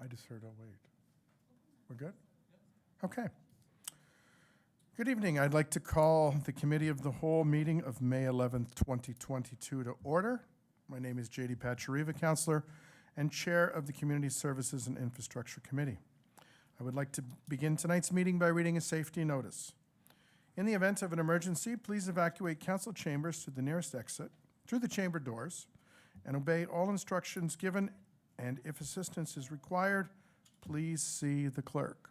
I just heard, oh, wait. We're good? Okay. Good evening. I'd like to call the Committee of the Whole meeting of May 11th, 2022 to order. My name is J.D. Pachariva, Counselor and Chair of the Community Services and Infrastructure Committee. I would like to begin tonight's meeting by reading a safety notice. In the event of an emergency, please evacuate council chambers to the nearest exit through the chamber doors and obey all instructions given, and if assistance is required, please see the clerk.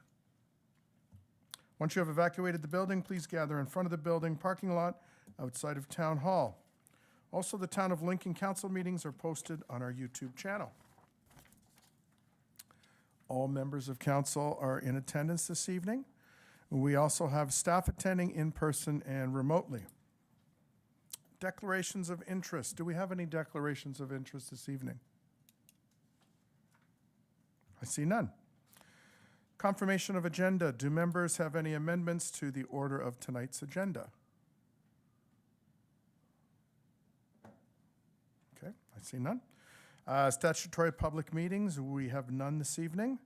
Once you have evacuated the building, please gather in front of the building parking lot outside of Town Hall. Also, the Town of Lincoln Council meetings are posted on our YouTube channel. All members of council are in attendance this evening. We also have staff attending in person and remotely. Declarations of interest. Do we have any declarations of interest this evening? I see none. Confirmation of agenda. Do members have any amendments to the order of tonight's agenda? Okay, I see none. Statutory public meetings, we have none this evening.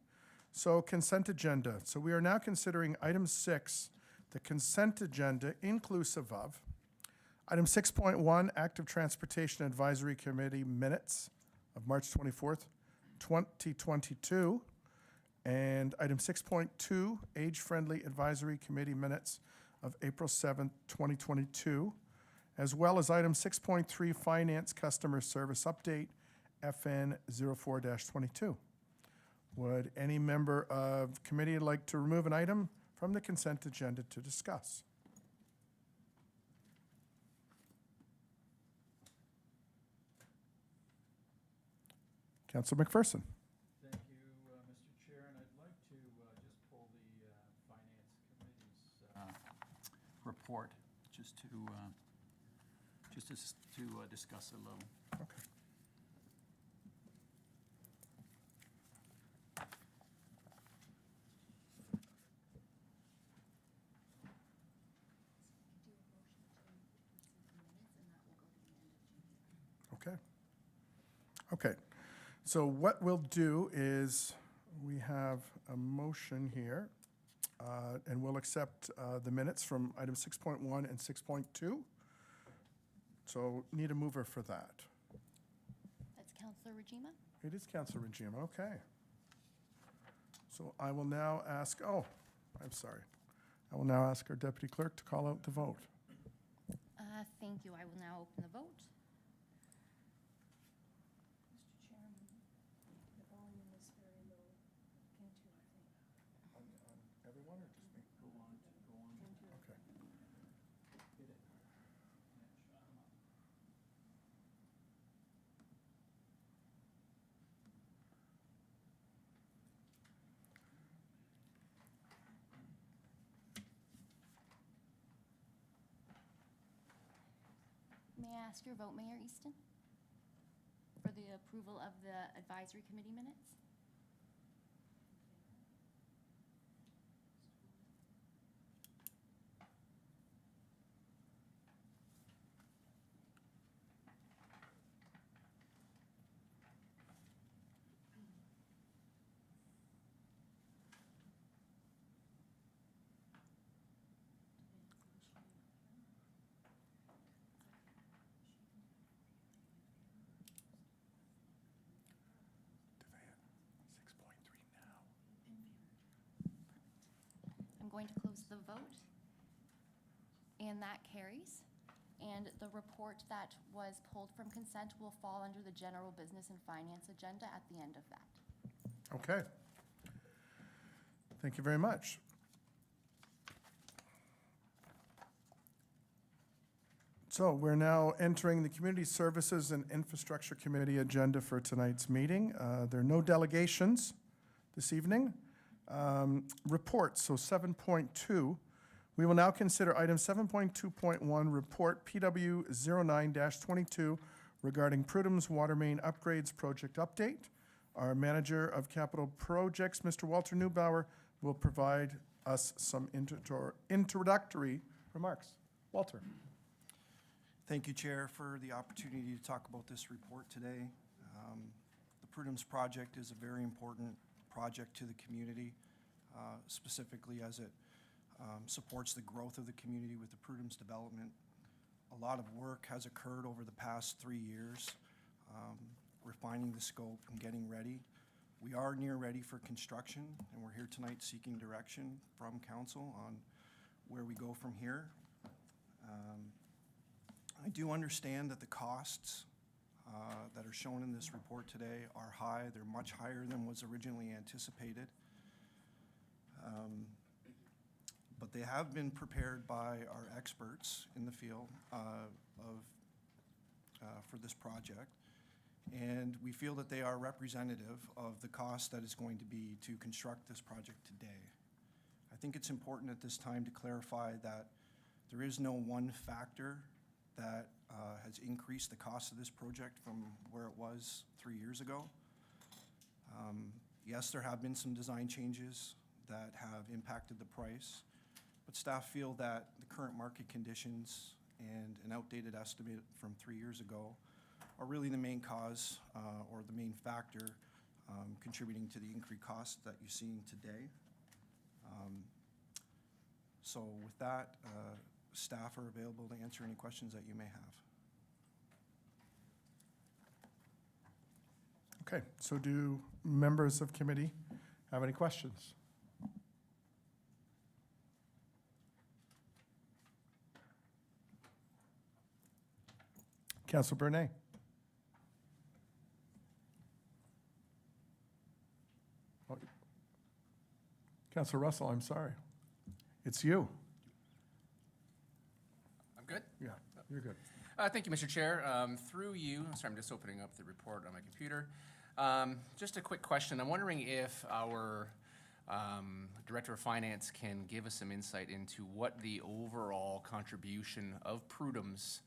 So consent agenda. So we are now considering item 6, the consent agenda inclusive of item 6.1, Active Transportation Advisory Committee minutes of March 24th, 2022, and item 6.2, Age-Friendly Advisory Committee minutes of April 7th, 2022, as well as item 6.3, Finance Customer Service Update, FN 04-22. Would any member of committee like to remove an item from the consent agenda to discuss? Councilor McPherson. Thank you, Mr. Chair, and I'd like to just pull the Finance Committee's report just to discuss a little. Okay. Okay. Okay. So what we'll do is we have a motion here, and we'll accept the minutes from item 6.1 and 6.2. So need a mover for that. That's Councillor Regima. It is Councillor Regima. Okay. So I will now ask, I will now ask our Deputy Clerk to call out the vote. Thank you. I will now open the vote. Mr. Chairman, the volume is very low. Can't hear a thing. On everyone or just me? Go on. Can't hear a Okay. Hit it. May I ask your vote, Mayor Easton, for the approval of the advisory committee minutes? I'm going to close the vote, and that carries. And the report that was pulled from consent will fall under the general business and finance agenda at the end of that. Okay. Thank you very much. So we're now entering the Community Services and Infrastructure Committee agenda for tonight's meeting. There are no delegations this evening. Reports, so 7.2. We will now consider item 7.2.1, report PW 09-22 regarding Prudhom's Water Main Upgrades Project Update. Our Manager of Capital Projects, Mr. Walter Neubauer, will provide us some introductory remarks. Walter. Thank you, Chair, for the opportunity to talk about this report today. The Prudhom's project is a very important project to the community, specifically as it supports the growth of the community with the Prudhome's development. A lot of work has occurred over the past 3 years, refining the scope and getting ready. We are near ready for construction, and we're here tonight seeking direction from council on where we go from here. I do understand that the costs that are shown in this report today are high. They're much higher than was originally anticipated. But they have been prepared by our experts in the field for this project. And we feel that they are representative of the cost that is going to be to construct this project today. I think it's important at this time to clarify that there is no one factor that has increased the cost of this project from where it was 3 years ago. Yes, there have been some design changes that have impacted the price, but staff feel that the current market conditions and an outdated estimate from 3 years ago are really the main cause or the main factor contributing to the increased cost that you're seeing today. So with that, staff are available to answer any questions that you may have. Okay, so do members of committee have any questions? Councilor Bernay. Councilor Russell, I'm sorry. It's you. I'm good. Yeah, you're good. Thank you, Mr. Chair. Through you, sorry, I'm just opening up the report on my computer. Just a quick question. I'm wondering if our Director of Finance can give us some insight into what the overall contribution of Prudhome's,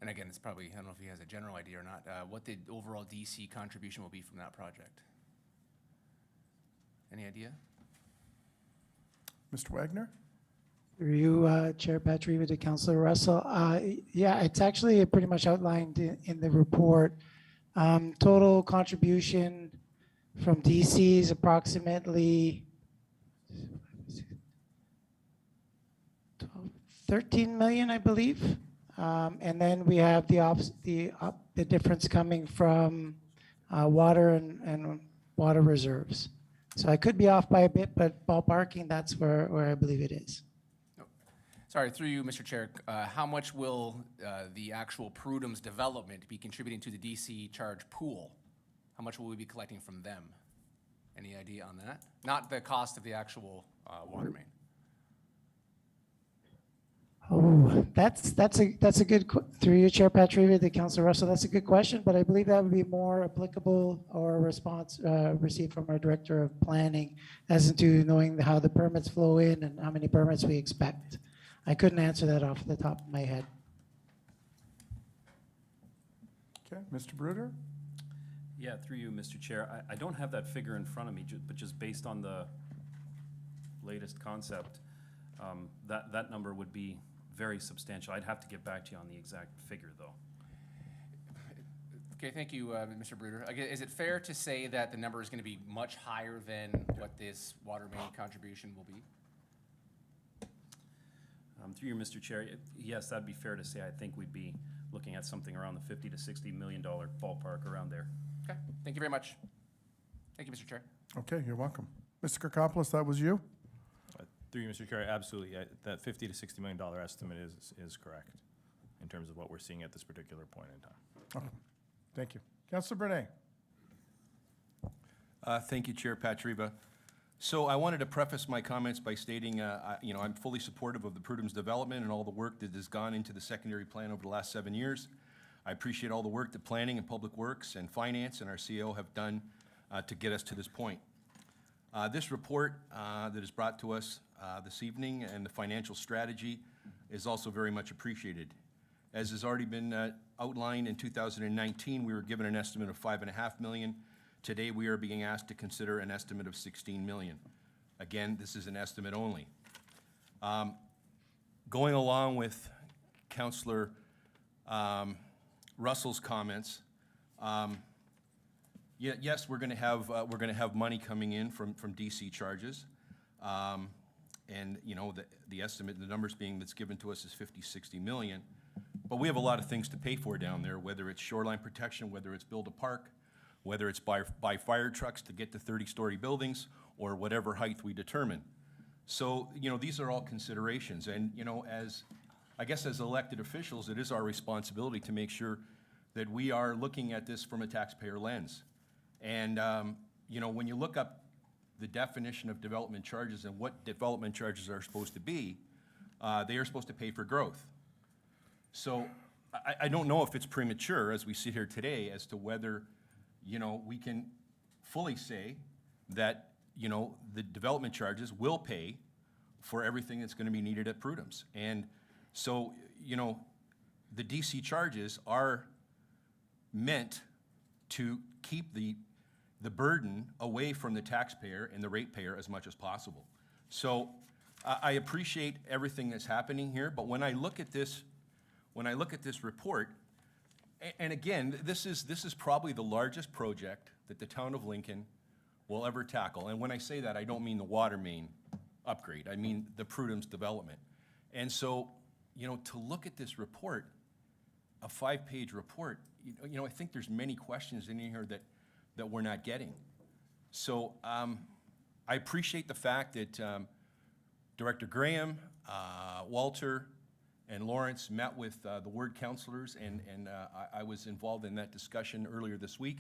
and again, it's probably, I don't know if he has a general idea or not, what the overall DC contribution will be from that project. Any idea? Mr. Wagner? Through you, Chair Patrick, to Councilor Russell. Yeah, it's actually pretty much outlined in the report. Total contribution from DC is approximately 13 million, I believe. And then we have the difference coming from water and water reserves. So I could be off by a bit, but ballparking, that's where I believe it is. Sorry, through you, Mr. Chair, how much will the actual Prudhome's development be contributing to the DC charge pool? How much will we be collecting from them? Any idea on that? Not the cost of the actual water main. Oh, that's a good, through you, Chair Patrick, to Councilor Russell, that's a good question, but I believe that would be more applicable or a response received from our Director of Planning as into knowing how the permits flow in and how many permits we expect. I couldn't answer that off the top of my head. Okay, Mr. Bruder? Yeah, through you, Mr. Chair. I don't have that figure in front of me, but just based on the latest concept, that number would be very substantial. I'd have to get back to you on the exact figure, though. Okay, thank you, Mr. Bruder. Is it fair to say that the number is going to be much higher than what this water main contribution will be? Through you, Mr. Chair, yes, that'd be fair to say. I think we'd be looking at something around the $50 to $60 million ballpark around there. Okay, thank you very much. Thank you, Mr. Chair. Okay, you're welcome. Mr. Kirkopoulos, that was you? Through you, Mr. Chair, absolutely. That $50 to $60 million estimate is correct in terms of what we're seeing at this particular point in time. Okay, thank you. Councilor Bernay? Thank you, Chair Patriba. So I wanted to preface my comments by stating, I'm fully supportive of the Prudhome's development and all the work that has gone into the secondary plan over the last 7 years. I appreciate all the work that Planning and Public Works and Finance and our CEO have done to get us to this point. This report that is brought to us this evening and the financial strategy is also very much appreciated. As has already been outlined, in 2019, we were given an estimate of $5.5 million. Today, we are being asked to consider an estimate of $16 million. Again, this is an estimate only. Going along with Councillor Russell's comments, Yes, we're going to have money coming in from DC charges. And, you know, the estimate, the numbers being that's given to us is 50, 60 million. But we have a lot of things to pay for down there, whether it's shoreline protection, whether it's build a park, whether it's buy fire trucks to get to 30-story buildings, or whatever height we determine. So, you know, these are all considerations. And, you know, as elected officials, it is our responsibility to make sure that we are looking at this from a taxpayer lens. And, you know, when you look up the definition of development charges and what development charges are supposed to be, they are supposed to pay for growth. So I don't know if it's premature, as we sit here today, as to whether, you know, we can fully say that, you know, the development charges will pay for everything that's going to be needed at Prudhome's. And so, you know, the DC charges are meant to keep the burden away from the taxpayer and the ratepayer as much as possible. So I appreciate everything that's happening here, but when I look at this report, and again, this is probably the largest project that the town of Lincoln will ever tackle. And when I say that, I don't mean the water main upgrade. I mean the Prudhome's development. And so, you know, to look at this report, a 5-page report, you know, I think there's many questions in here that we're not getting. So I appreciate the fact that Director Graham, Walter, and Lawrence met with the ward councilors, and I was involved in that discussion earlier this week,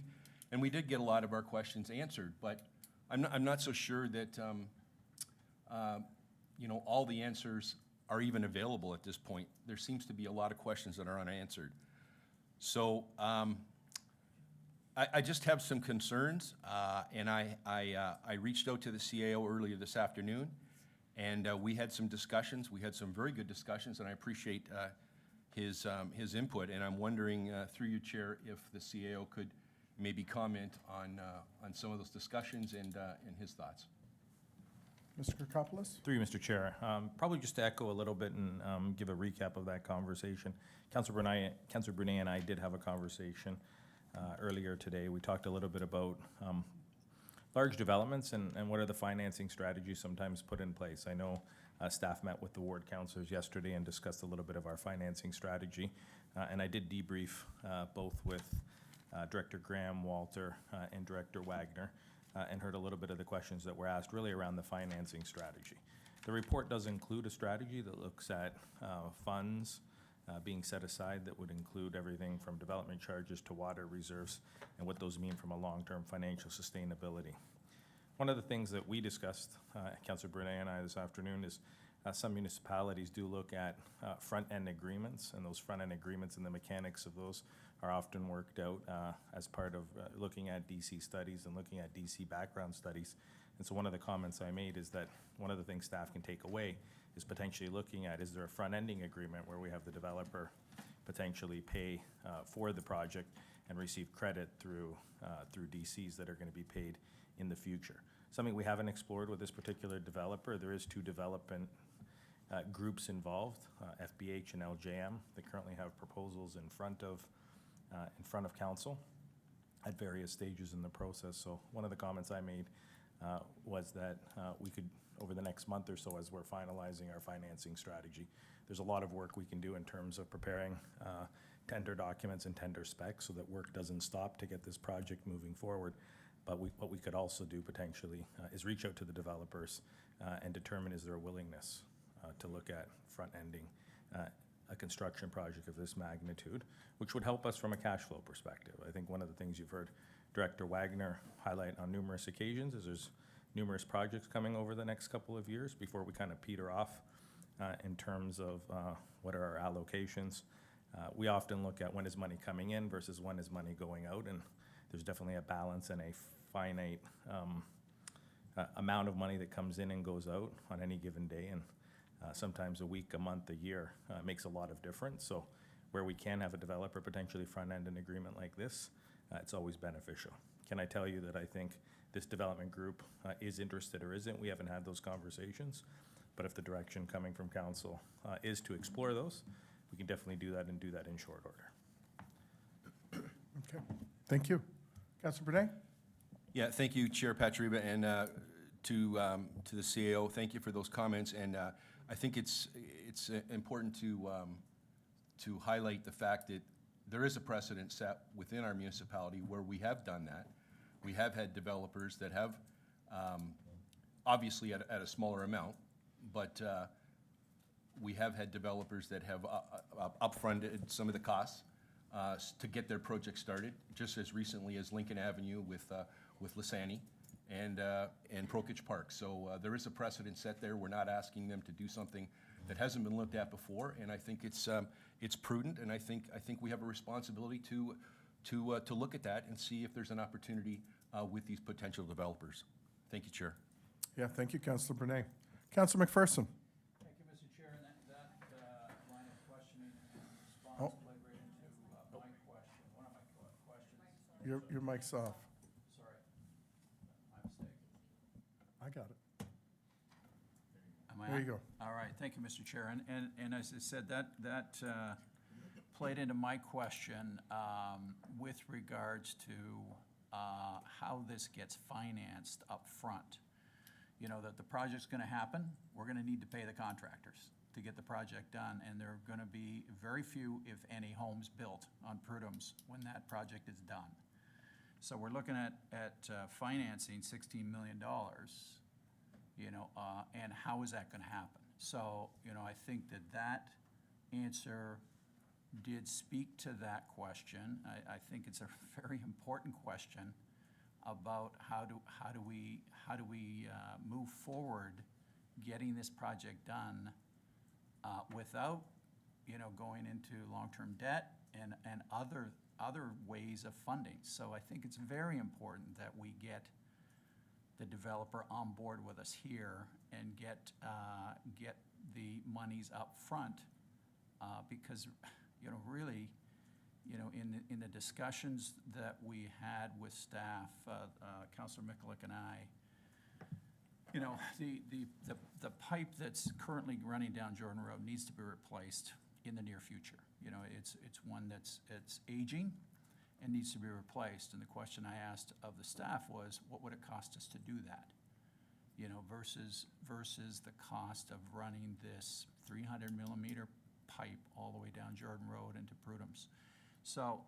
and we did get a lot of our questions answered, but I'm not so sure that you know, all the answers are even available at this point. There seems to be a lot of questions that are unanswered. So I just have some concerns, and I reached out to the CAO earlier this afternoon, and we had some discussions. We had some very good discussions, and I appreciate his input. And I'm wondering, through you, Chair, if the CAO could maybe comment on some of those discussions and his thoughts. Mr. Kirkopoulos? Through you, Mr. Chair. Probably just to echo a little bit and give a recap of that conversation. Councilor Brunet and I did have a conversation earlier today. We talked a little bit about large developments and what are the financing strategies sometimes put in place. I know staff met with the ward councilors yesterday and discussed a little bit of our financing strategy. And I did debrief both with Director Graham, Walter, and Director Wagner, and heard a little bit of the questions that were asked really around the financing strategy. The report does include a strategy that looks at funds being set aside that would include everything from development charges to water reserves and what those mean from a long-term financial sustainability. One of the things that we discussed, Councilor Brunet and I this afternoon, is some municipalities do look at front-end agreements, and those front-end agreements and the mechanics of those are often worked out as part of looking at DC studies and looking at DC background studies. And so one of the comments I made is that one of the things staff can take away is potentially looking at, is there a front-ending agreement where we have the developer potentially pay for the project and receive credit through DCs that are going to be paid in the future. Something we haven't explored with this particular developer. There is 2 development groups involved, FBH and LJM. They currently have proposals in front of council at various stages in the process. So one of the comments I made was that we could, over the next month or so, as we're finalizing our financing strategy, there's a lot of work we can do in terms of preparing tender documents and tender specs so that work doesn't stop to get this project moving forward. But what we could also do potentially is reach out to the developers and determine, is there a willingness to look at front-ending a construction project of this magnitude, which would help us from a cash flow perspective. I think one of the things you've heard Director Wagner highlight on numerous occasions is there's numerous projects coming over the next couple of years before we kind of peter off in terms of what are our allocations. We often look at when is money coming in versus when is money going out, and there's definitely a balance and a finite amount of money that comes in and goes out on any given day, and sometimes a week, a month, a year makes a lot of difference. So where we can have a developer potentially front-end an agreement like this, it's always beneficial. Can I tell you that I think this development group is interested or isn't? We haven't had those conversations, but if the direction coming from council is to explore those, we can definitely do that and do that in short order. Okay, thank you. Councilor Brunet? Yeah, thank you, Chair Patriba, and to the CAO, thank you for those comments. And I think it's important to highlight the fact that there is a precedent set within our municipality where we have done that. We have had developers that have, obviously at a smaller amount, but we have had developers that have upfronted some of the costs to get their project started, just as recently as Lincoln Avenue with Lisani and Prokich Park. So there is a precedent set there. We're not asking them to do something that hasn't been looked at before, and I think it's prudent, and I think we have a responsibility to look at that and see if there's an opportunity with these potential developers. Thank you, Chair. Yeah, thank you, Councillor Brunei. Councillor McPherson. Thank you, Mr. Chair, and that line of questioning and Oh. response led right into my question, one of my questions. Your mic's off. Sorry, my mistake. I got it. Am I There on? you go. All right, thank you, Mr. Chair. And as I said, that played into my question with regards to how this gets financed up front. You know, that the project's gonna happen, we're gonna need to pay the contractors to get the project done, and there are gonna be very few, if any, homes built on Prudhome's when that project is done. So we're looking at financing $16 million, you know, and how is that gonna happen? So, you know, I think that answer did speak to that question. I think it's a very important question about how do we move forward getting this project done without, you know, going into long-term debt and other ways of funding. So I think it's very important that we get the developer on board with us here and get the monies up front because, you know, really, you know, in the discussions that we had with staff, Councillor Mikulik and I, you know, the pipe that's currently running down Jordan Road needs to be replaced in the near future. You know, it's one it's aging and needs to be replaced. And the question I asked of the staff was, what would it cost us to do that? You know, versus the cost of running this 300 millimeter pipe all the way down Jordan Road into Prudhome's. So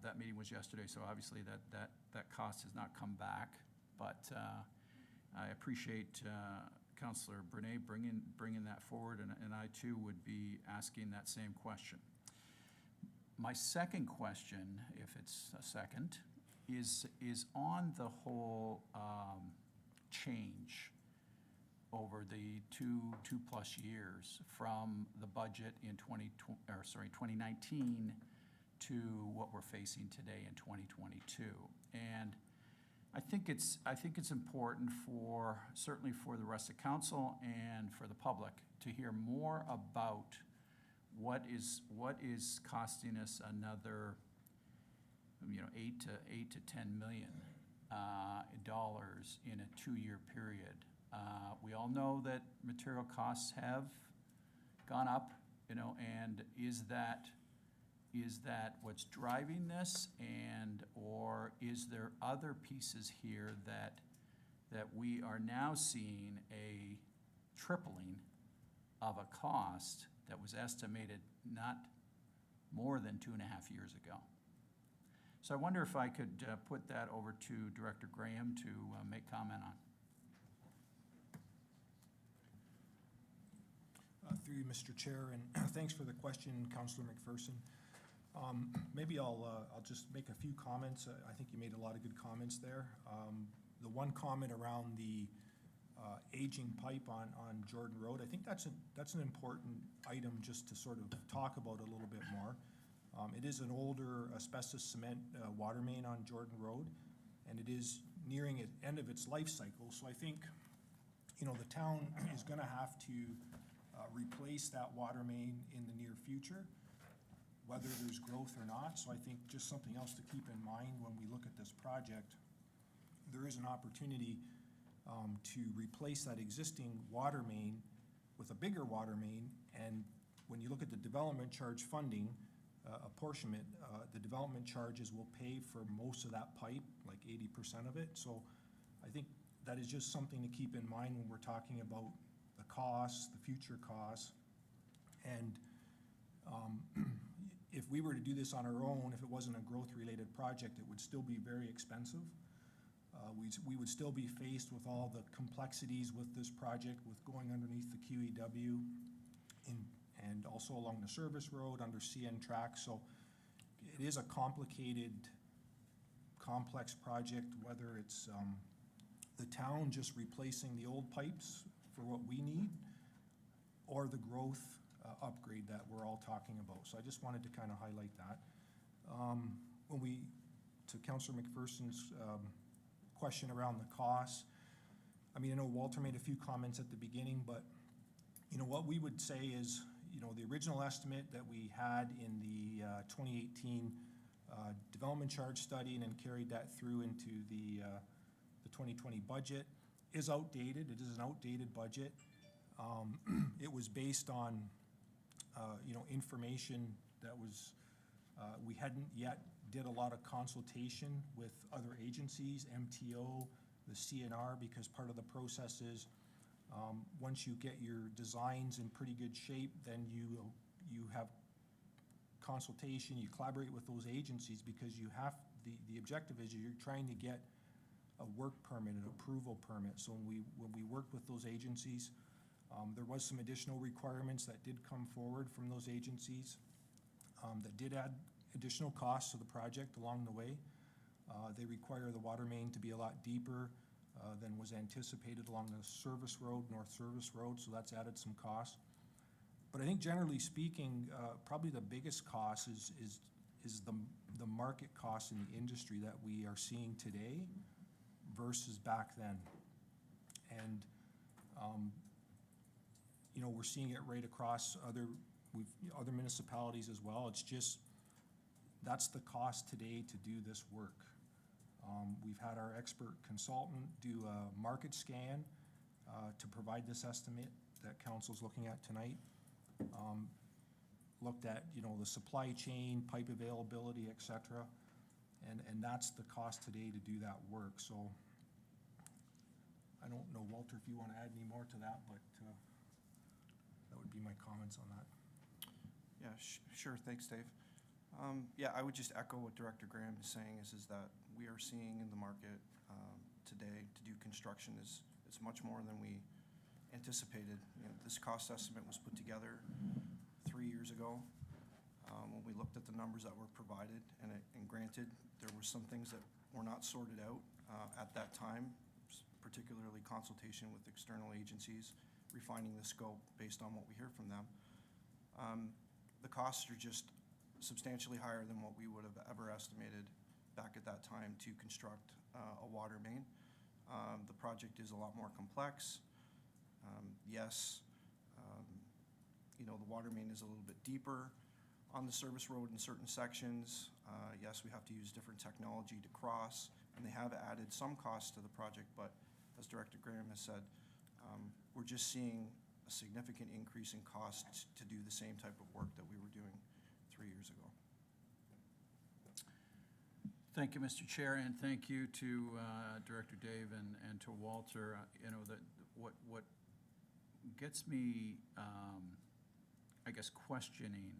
that meeting was yesterday, so obviously that cost has not come back, but I appreciate Councillor Brunei bringing that forward, and I too would be asking that same question. My second question, if it's a second, is on the whole change over the two plus years from the budget in 2019 to what we're facing today in 2022. And I think it's important for, certainly for the rest of council and for the public, to hear more about what is costing us another, you know, $8 to $10 million dollars in a 2-year period. We all know that material costs have gone up, you know, and is that what's driving this, or is there other pieces here that we are now seeing a tripling of a cost that was estimated not more than 2.5 years ago? So I wonder if I could put that over to Director Graham to make comment on. Through you, Mr. Chair, and thanks for the question, Councillor McPherson. Maybe I'll just make a few comments. I think you made a lot of good comments there. The one comment around the aging pipe on Jordan Road, I think that's an important item just to sort of talk about a little bit more. It is an older asbestos cement water main on Jordan Road, and it is nearing the end of its life cycle. So I think, you know, the town is going to have to replace that water main in the near future, whether there's growth or not. So I think just something else to keep in mind when we look at this project, there is an opportunity to replace that existing water main with a bigger water main. And when you look at the development charge funding, apportionment, the development charges will pay for most of that pipe, like 80% of it. So I think that is just something to keep in mind when we're talking about the costs, the future costs. And if we were to do this on our own, if it wasn't a growth-related project, it would still be very expensive. We would still be faced with all the complexities with this project, with going underneath the QEW and also along the service road under CN track. So it is a complicated, complex project, whether it's the town just replacing the old pipes for what we need, or the growth upgrade that we're all talking about. So I just wanted to kind of highlight that. To Councillor McPherson's question around the costs, I mean, I know Walter made a few comments at the beginning, but, you know, what we would say is, you know, the original estimate that we had in the 2018 development charge study and then carried that through into the 2020 budget is outdated. It is an outdated budget. It was based on, you know, information that was, we hadn't yet did a lot of consultation with other agencies, MTO, the CNR, because part of the process is once you get your designs in pretty good shape, then you have consultation, you collaborate with those agencies, because you have, the objective is you're trying to get a work permit, an approval permit. So when we worked with those agencies, there was some additional requirements that did come forward from those agencies that did add additional costs to the project along the way. They require the water main to be a lot deeper than was anticipated along the service road, North Service Road, so that's added some costs. But I think generally speaking, probably the biggest cost is the market cost in the industry that we are seeing today versus back then. And you know, we're seeing it right across other municipalities as well. It's just, that's the cost today to do this work. We've had our expert consultant do a market scan to provide this estimate that council's looking at tonight. Looked at, you know, the supply chain, pipe availability, et cetera. And that's the cost today to do that work. So I don't know, Walter, if you want to add any more to that, but that would be my comments on that. Yeah, sure. Thanks, Dave. Yeah, I would just echo what Director Graham is saying is that we are seeing in the market today to do construction is much more than we anticipated. You know, this cost estimate was put together 3 years ago when we looked at the numbers that were provided, and granted, there were some things that were not sorted out at that time, particularly consultation with external agencies, refining the scope based on what we hear from them. The costs are just substantially higher than what we would have ever estimated back at that time to construct a water main. The project is a lot more complex. Yes, you know, the water main is a little bit deeper on the service road in certain sections. Yes, we have to use different technology to cross, and they have added some costs to the project, but as Director Graham has said, we're just seeing a significant increase in costs to do the same type of work that we were doing 3 years ago. Thank you, Mr. Chair, and thank you to Director Dave and to Walter. You know, what gets me, I guess, questioning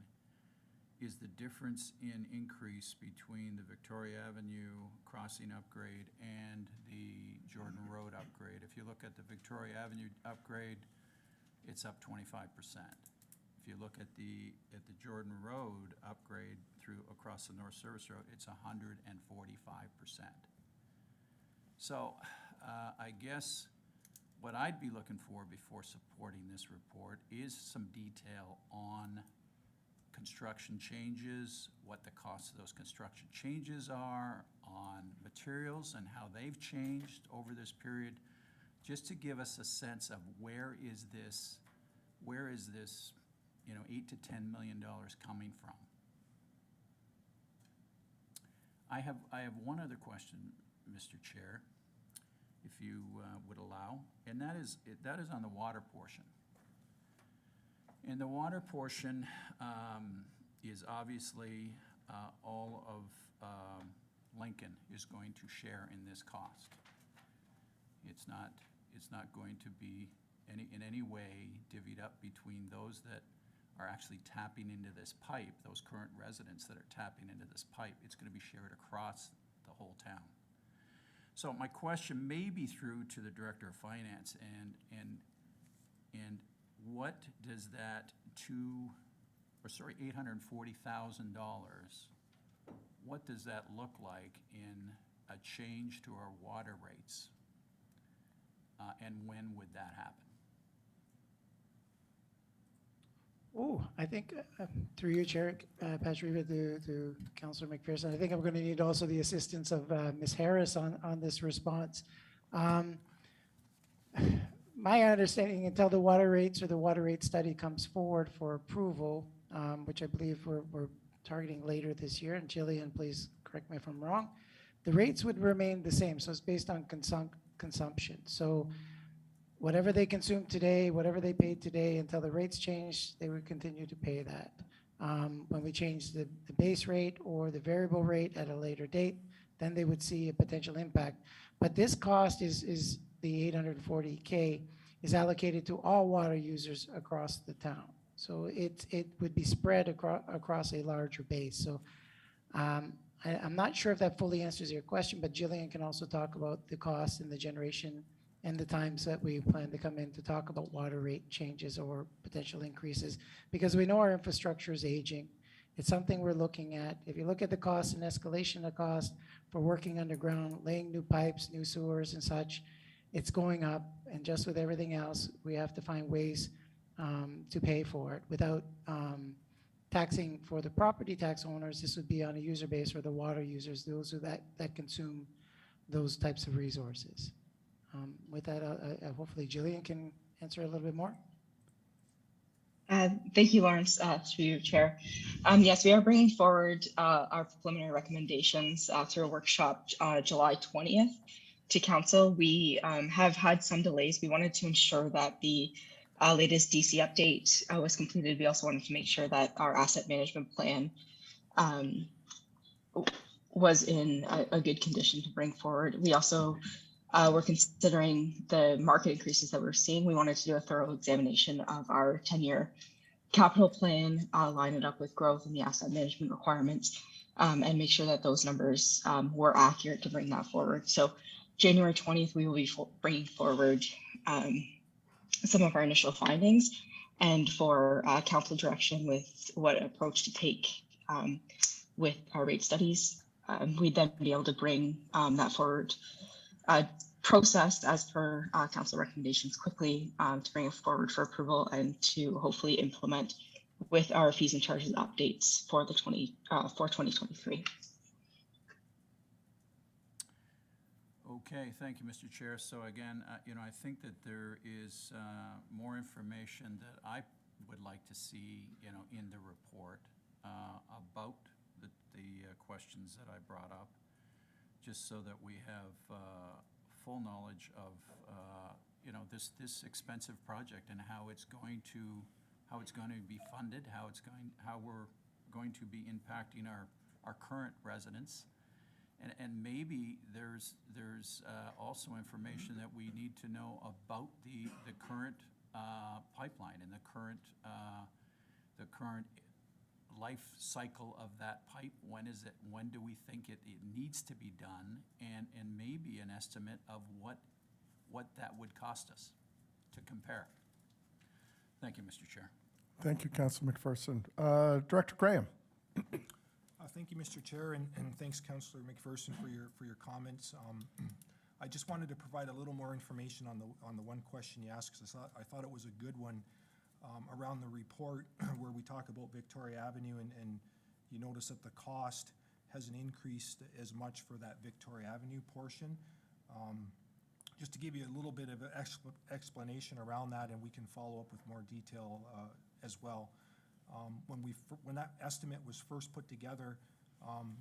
is the difference in increase between the Victoria Avenue crossing upgrade and the Jordan Road upgrade. If you look at the Victoria Avenue upgrade, it's up 25%. If you look at the Jordan Road upgrade across the North Service Road, it's 145%. So I guess what I'd be looking for before supporting this report is some detail on construction changes, what the cost of those construction changes are, on materials and how they've changed over this period, just to give us a sense of where is this, you know, $8 to $10 million coming from. I have one other question, Mr. Chair, if you would allow, and that is on the water portion. In the water portion, is obviously all of Lincoln is going to share in this cost. It's not going to be in any way divvied up between those that are actually tapping into this pipe, those current residents that are tapping into this pipe. It's going to be shared across the whole town. So my question may be through to the Director of Finance, and what does that $840,000, what does that look like in a change to our water rates? And when would that happen? Oh, I think, through you, Chair, Patrick, to Councillor McPherson, I think I'm going to need also the assistance of Ms. Harris on this response. My understanding, until the water rates or the water rate study comes forward for approval, which I believe we're targeting later this year, and Jillian, please correct me if I'm wrong, the rates would remain the same. So it's based on consumption. So whatever they consume today, whatever they paid today, until the rates change, they would continue to pay that. When we change the base rate or the variable rate at a later date, then they would see a potential impact. But this cost is the $840K is allocated to all water users across the town. So it would be spread across a larger base. So I'm not sure if that fully answers your question, but Jillian can also talk about the cost and the generation and the times that we plan to come in to talk about water rate changes or potential increases, because we know our infrastructure is aging. It's something we're looking at. If you look at the cost and escalation of cost for working underground, laying new pipes, new sewers and such, it's going up. And just with everything else, we have to find ways to pay for it without taxing for the property tax owners. This would be on a user base, or the water users, those who that consume those types of resources. With that, hopefully Jillian can answer a little bit more. Thank you, Lawrence, through you, Chair. Yes, we are bringing forward our preliminary recommendations through a workshop July 20th to Council. We have had some delays. We wanted to ensure that the latest DC update was completed. We also wanted to make sure that our asset management plan was in a good condition to bring forward. We also we're considering the market increases that we're seeing. We wanted to do a thorough examination of our 10-year capital plan, line it up with growth and the asset management requirements, and make sure that those numbers were accurate to bring that forward. So January 20th, we will be bringing forward some of our initial findings and for council direction with what approach to take with our rate studies. We'd then be able to bring that forward process as per council recommendations quickly to bring it forward for approval and to hopefully implement with our fees and charges updates for the 2023. Okay, thank you, Mr. Chair. So again, I think that there is more information that I would like to see, in the report about the questions that I brought up, just so that we have full knowledge of this expensive project and how it's going to be funded, how we're going to be impacting our current residents, and maybe there's also information that we need to know about the current pipeline and the current life cycle of that pipe. When do we think it needs to be done, and maybe an estimate of what that would cost us to compare. Thank you, Mr. Chair. Thank you, Councilor McPherson. Director Graham. Thank you, Mr. Chair, and thanks, Councilor McPherson, for your comments. I just wanted to provide a little more information on the one question you asked, because I thought it was a good one. Around the report where we talk about Victoria Avenue, and you notice that the cost hasn't increased as much for that Victoria Avenue portion. Just to give you a little bit of an explanation around that, and we can follow up with more detail as well. When that estimate was first put together,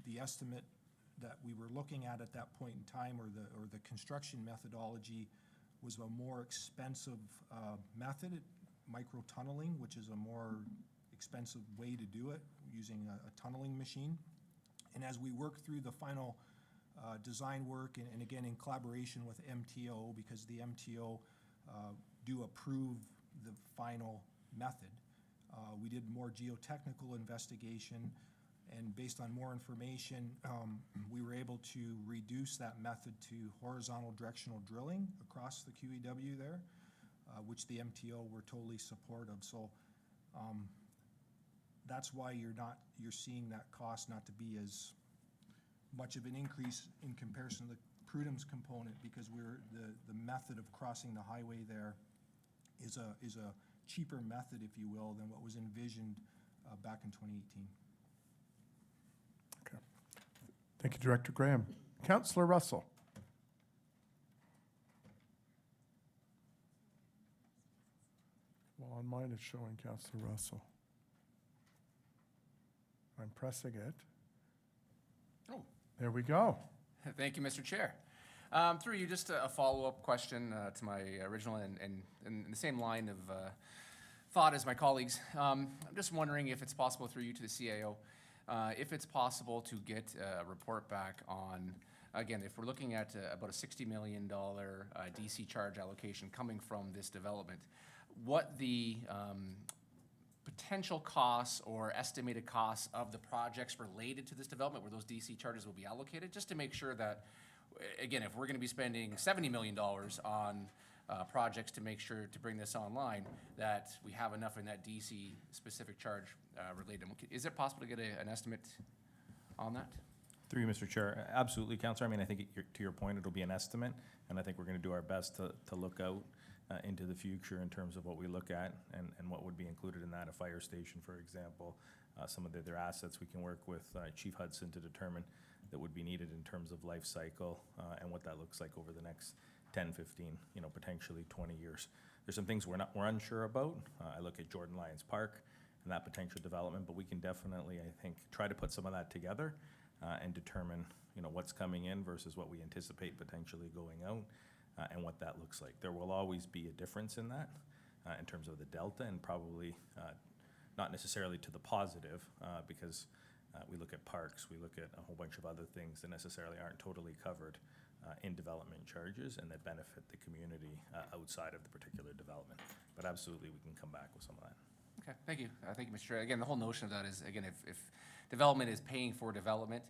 the estimate that we were looking at that point in time, or the construction methodology, was a more expensive method, micro tunneling, which is a more expensive way to do it, using a tunneling machine. And as we work through the final design work, and again, in collaboration with MTO, because the MTO do approve the final method, we did more geotechnical investigation, and based on more information, we were able to reduce that method to horizontal directional drilling across the QEW there, which the MTO were totally supportive. So that's why you're seeing that cost not to be as much of an increase in comparison to the prudence component, because the method of crossing the highway there is a cheaper method, if you will, than what was envisioned back in 2018. Okay. Thank you, Director Graham. Councillor Russell. Well, on mine it's showing Councillor Russell. I'm pressing it. Oh. There we go. Thank you, Mr. Chair. Through you, just a follow-up question to my original and in the same line of thought as my colleagues. I'm just wondering if it's possible, through you to the CAO, if it's possible to get a report back on, again, if we're looking at about a $60 million DC charge allocation coming from this development, what the potential costs or estimated costs of the projects related to this development where those DC charges will be allocated, just to make sure that, again, if we're going to be spending $70 million on projects to make sure to bring this online, that we have enough in that DC specific charge related. Is it possible to get an estimate on that? Through you, Mr. Chair. Absolutely, Councillor. I mean, I think to your point, it'll be an estimate, and I think we're going to do our best to look out into the future in terms of what we look at and what would be included in that. A fire station, for example, some of their assets, we can work with Chief Hudson to determine that would be needed in terms of life cycle and what that looks like over the next 10, 15, potentially 20 years. There's some things we're unsure about. I look at Jordan Lyons Park and that potential development, but we can definitely, I think, try to put some of that together and determine, what's coming in versus what we anticipate potentially going out and what that looks like. There will always be a difference in that in terms of the delta, and probably not necessarily to the positive because we look at parks, we look at a whole bunch of other things that necessarily aren't totally covered in development charges and that benefit the community outside of the particular development. But absolutely, we can come back with some of that. Okay, thank you. Thank you, Mr. Chair. Again, the whole notion of that is, again, if development is paying for development,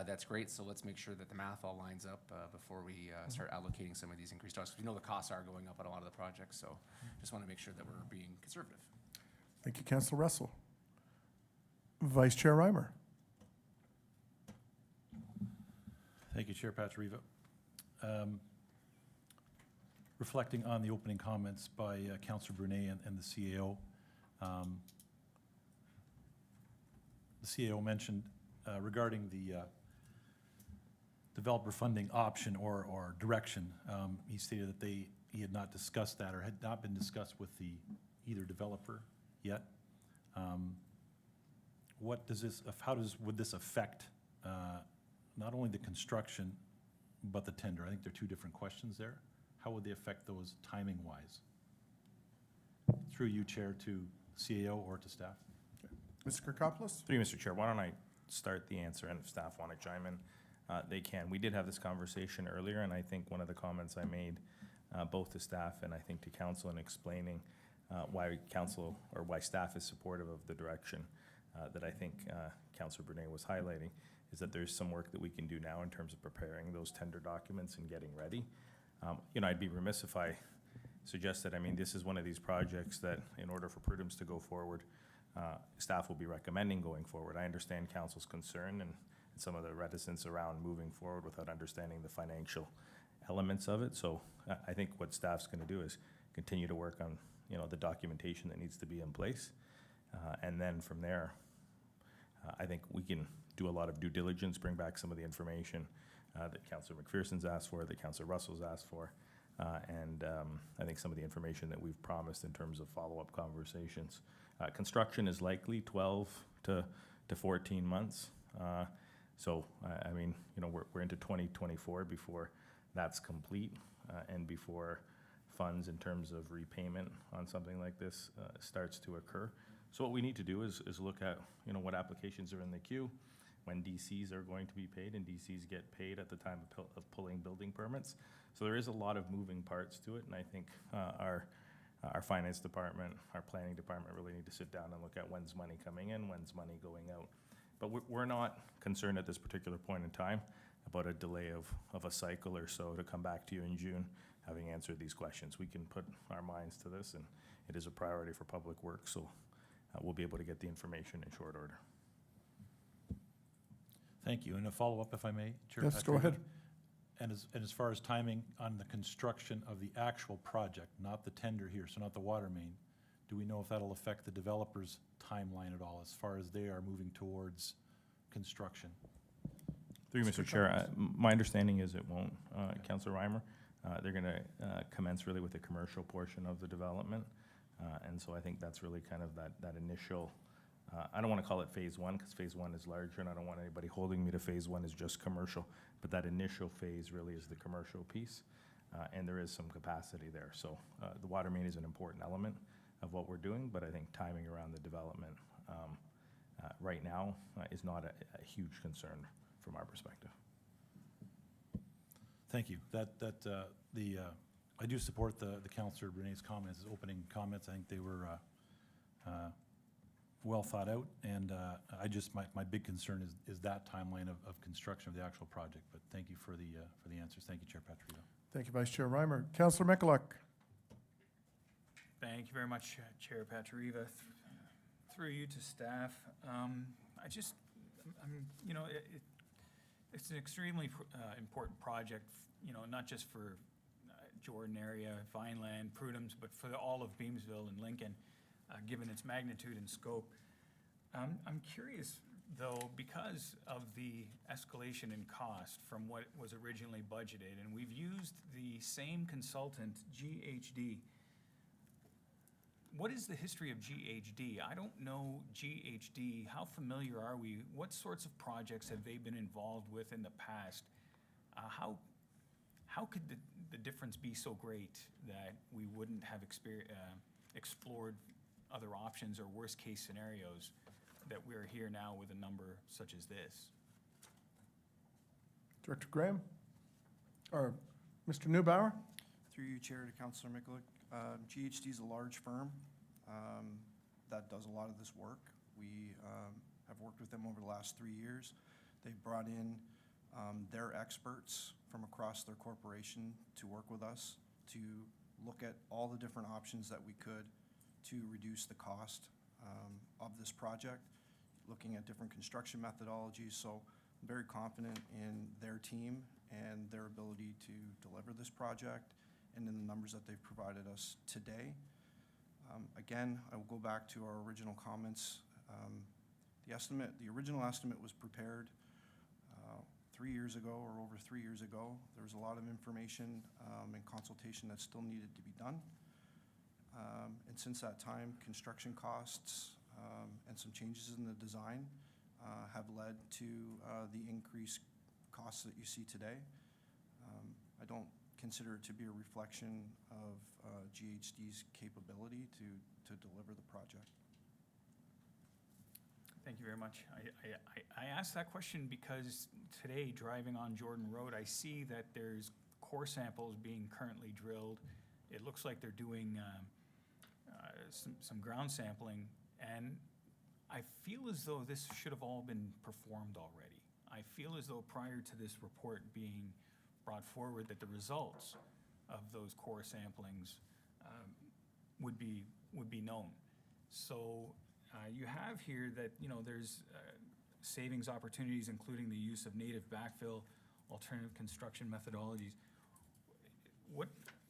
that's great. So let's make sure that the math all lines up before we start allocating some of these increased costs. We know the costs are going up on a lot of the projects, so just want to make sure that we're being conservative. Thank you, Councillor Russell. Vice Chair Reimer. Thank you, Chair Patriva. Reflecting on the opening comments by Councillor Brunet and the CAO, mentioned regarding the developer funding option or direction. He stated that he had not discussed that or had not been discussed with either developer yet. Would this affect not only the construction but the tender? I think there are two different questions there. How would they affect those timing-wise? Through you, Chair, to CAO or to staff. Okay. Mr. Kirkopoulos? Through you, Mr. Chair, why don't I start the answer, and if staff want to chime in, they can. We did have this conversation earlier, and I think one of the comments I made both to staff and I think to council in explaining why council or why staff is supportive of the direction that I think Councillor Brunet was highlighting is that there's some work that we can do now in terms of preparing those tender documents and getting ready. I'd be remiss if I suggested, this is one of these projects that in order for Prudence to go forward, staff will be recommending going forward. I understand council's concern and some of the reticence around moving forward without understanding the financial elements of it. So I think what staff's going to do is continue to work on, the documentation that needs to be in place. And then from there, I think we can do a lot of due diligence, bring back some of the information that Councillor McPherson's asked for, that Councillor Russell's asked for, and I think some of the information that we've promised in terms of follow-up conversations. Construction is likely 12 to 14 months. We're into 2024 before that's complete and before funds in terms of repayment on something like this starts to occur. So what we need to do is look at, you know, what applications are in the queue, when DCs are going to be paid, and DCs get paid at the time of pulling building permits. So there is a lot of moving parts to it, and I think our finance department, our planning department really need to sit down and look at when's money coming in, when's money going out. But we're not concerned at this particular point in time about a delay of a cycle or so to come back to you in June, having answered these questions. We can put our minds to this, and it is a priority for Public Works, so we'll be able to get the information in short order. Thank you. And a follow-up, if I may, Chair Yes, go Patrick? ahead. And as far as timing on the construction of the actual project, not the tender here, so not the water main, do we know if that'll affect the developer's timeline at all as far as they are moving towards construction? Through you, Mr. Chair, my understanding is it won't, Councilor Reimer. They're gonna commence really with the commercial portion of the development. And so I think that's really kind of that initial, I don't wanna call it phase one, because phase one is larger, and I don't want anybody holding me to phase one is just commercial. But that initial phase really is the commercial piece, and there is some capacity there. So the water main is an important element of what we're doing, but I think timing around the development right now is not a huge concern from our perspective. Thank you. I do support the Councillor Renee's comments, his opening comments. I think they were well thought out, and my big concern is that timeline of construction of the actual project. But thank you for the answers. Thank you, Chair Patrick. Thank you, Vice Chair Reimer. Councillor Michalak. Thank you very much, Chair Patriva. Through you to staff, it's an extremely important project, you know, not just for Jordan area, Vineland, Prudhome's, but for all of Beamsville and Lincoln, given its magnitude and scope. I'm curious, though, because of the escalation in cost from what was originally budgeted, and we've used the same consultant, GHD. What is the history of GHD? I don't know GHD. How familiar are we? What sorts of projects have they been involved with in the past? How could the difference be so great that we wouldn't have explored other options or worst-case scenarios that we're here now with a number such as this? Director Graham? Or Mr. Neubauer? Through you, Chair, to Councillor Mikulik. GHD is a large firm that does a lot of this work. We have worked with them over the last 3 years. They've brought in their experts from across their corporation to work with us to look at all the different options that we could to reduce the cost of this project, looking at different construction methodologies. So I'm very confident in their team and their ability to deliver this project and in the numbers that they've provided us today. Again, I will go back to our original comments. The original estimate was prepared 3 years ago or over 3 years ago. There was a lot of information and consultation that still needed to be done. And since that time, construction costs and some changes in the design have led to the increased costs that you see today. I don't consider it to be a reflection of GHD's capability to deliver the project. Thank you very much. I asked that question because today, driving on Jordan Road, I see that there's core samples being currently drilled. It looks like they're doing some ground sampling, and I feel as though this should have all been performed already. I feel as though prior to this report being brought forward that the results of those core samplings would be known. So you have here that, you know, there's savings opportunities, including the use of native backfill, alternative construction methodologies.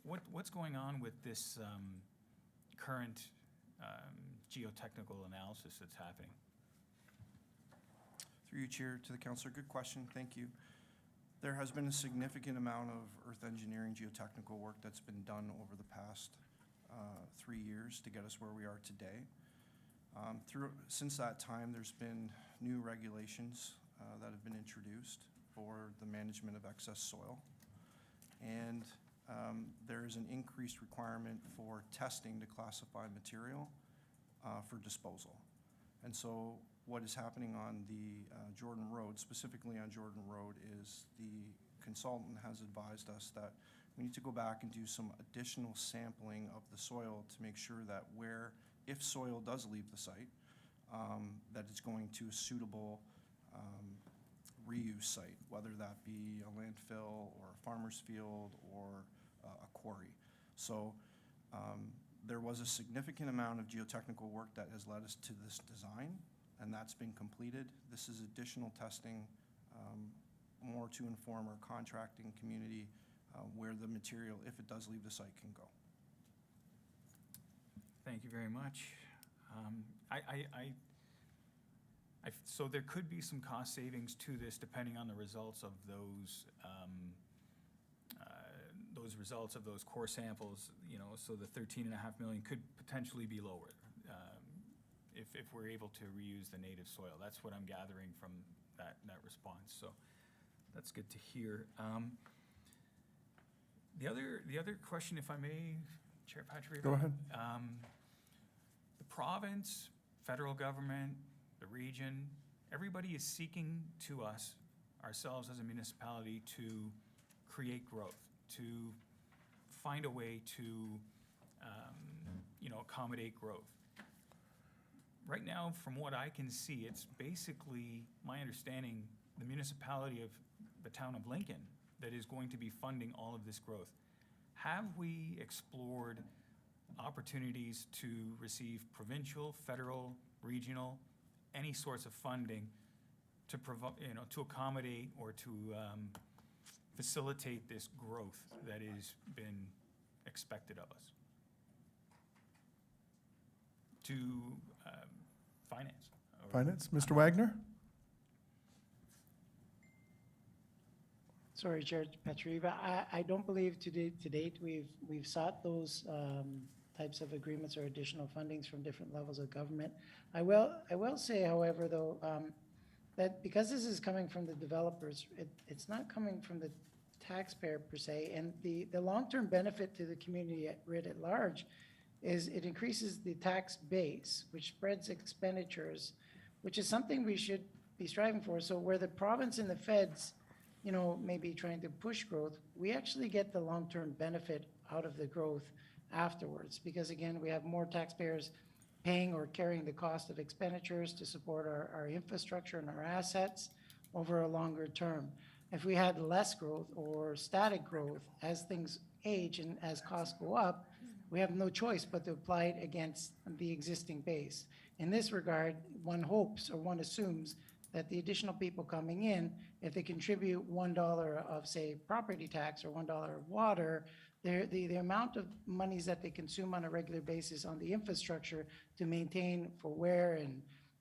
What's going on with this current geotechnical analysis that's happening? Through you, Chair, to the Councillor, good question, thank you. There has been a significant amount of earth engineering geotechnical work that's been done over the past 3 years to get us where we are today. Since that time, there's been new regulations that have been introduced for the management of excess soil. And there is an increased requirement for testing to classify material for disposal. And so what is happening on the Jordan Road, specifically on Jordan Road, is the consultant has advised us that we need to go back and do some additional sampling of the soil to make sure that if soil does leave the site, that it's going to a suitable reuse site, whether that be a landfill or a farmer's field or a quarry. So there was a significant amount of geotechnical work that has led us to this design, and that's been completed. This is additional testing, more to inform our contracting community where the material, if it does leave the site, can go. Thank you very much. So there could be some cost savings to this depending on the results of those results of those core samples, you know, so the 13.5 million could potentially be lower if we're able to reuse the native soil. That's what I'm gathering from that response, so that's good to hear. The other question, if I may, Chair Patrick. Go ahead. The province, federal government, the region, everybody is seeking to us, ourselves as a municipality, to create growth, to find a way to, accommodate growth. Right now, from what I can see, it's basically, my understanding, the municipality of the town of Lincoln that is going to be funding all of this growth. Have we explored opportunities to receive provincial, federal, regional, any sorts of funding to provide, to accommodate or to facilitate this growth that has been expected of us? To finance. Finance, Mr. Wagner? Sorry, Chair Petriva, I don't believe to date we've sought those types of agreements or additional fundings from different levels of government. I will say, however, though, that because this is coming from the developers, it's not coming from the taxpayer per se, and the long-term benefit to the community writ at large is it increases the tax base, which spreads expenditures, which is something we should be striving for. So where the province and the feds, maybe trying to push growth, we actually get the long-term benefit out of the growth afterwards, because again, we have more taxpayers paying or carrying the cost of expenditures to support our infrastructure and our assets over a longer term. If we had less growth or static growth, as things age and as costs go up, we have no choice but to apply it against the existing base. In this regard, one hopes or one assumes that the additional people coming in, if they contribute $1 of, say, property tax or $1 of water, the amount of monies that they consume on a regular basis on the infrastructure to maintain for wear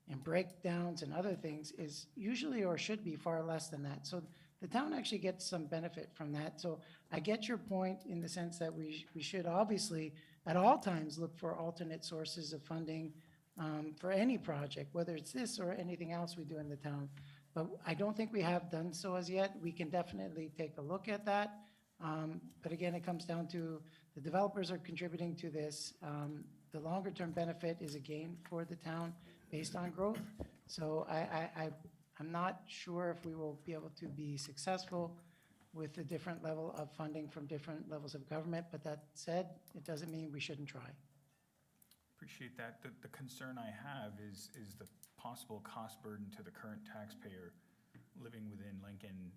and breakdowns and other things is usually or should be far less than that. So the town actually gets some benefit from that. So I get your point in the sense that we should obviously at all times look for alternate sources of funding for any project, whether it's this or anything else we do in the town. But I don't think we have done so as yet. We can definitely take a look at that. But again, it comes down to the developers are contributing to this. The longer term benefit is a gain for the town based on growth. So I'm not sure if we will be able to be successful with a different level of funding from different levels of government. But that said, it doesn't mean we shouldn't try. Appreciate that. The concern I have is the possible cost burden to the current taxpayer living within Lincoln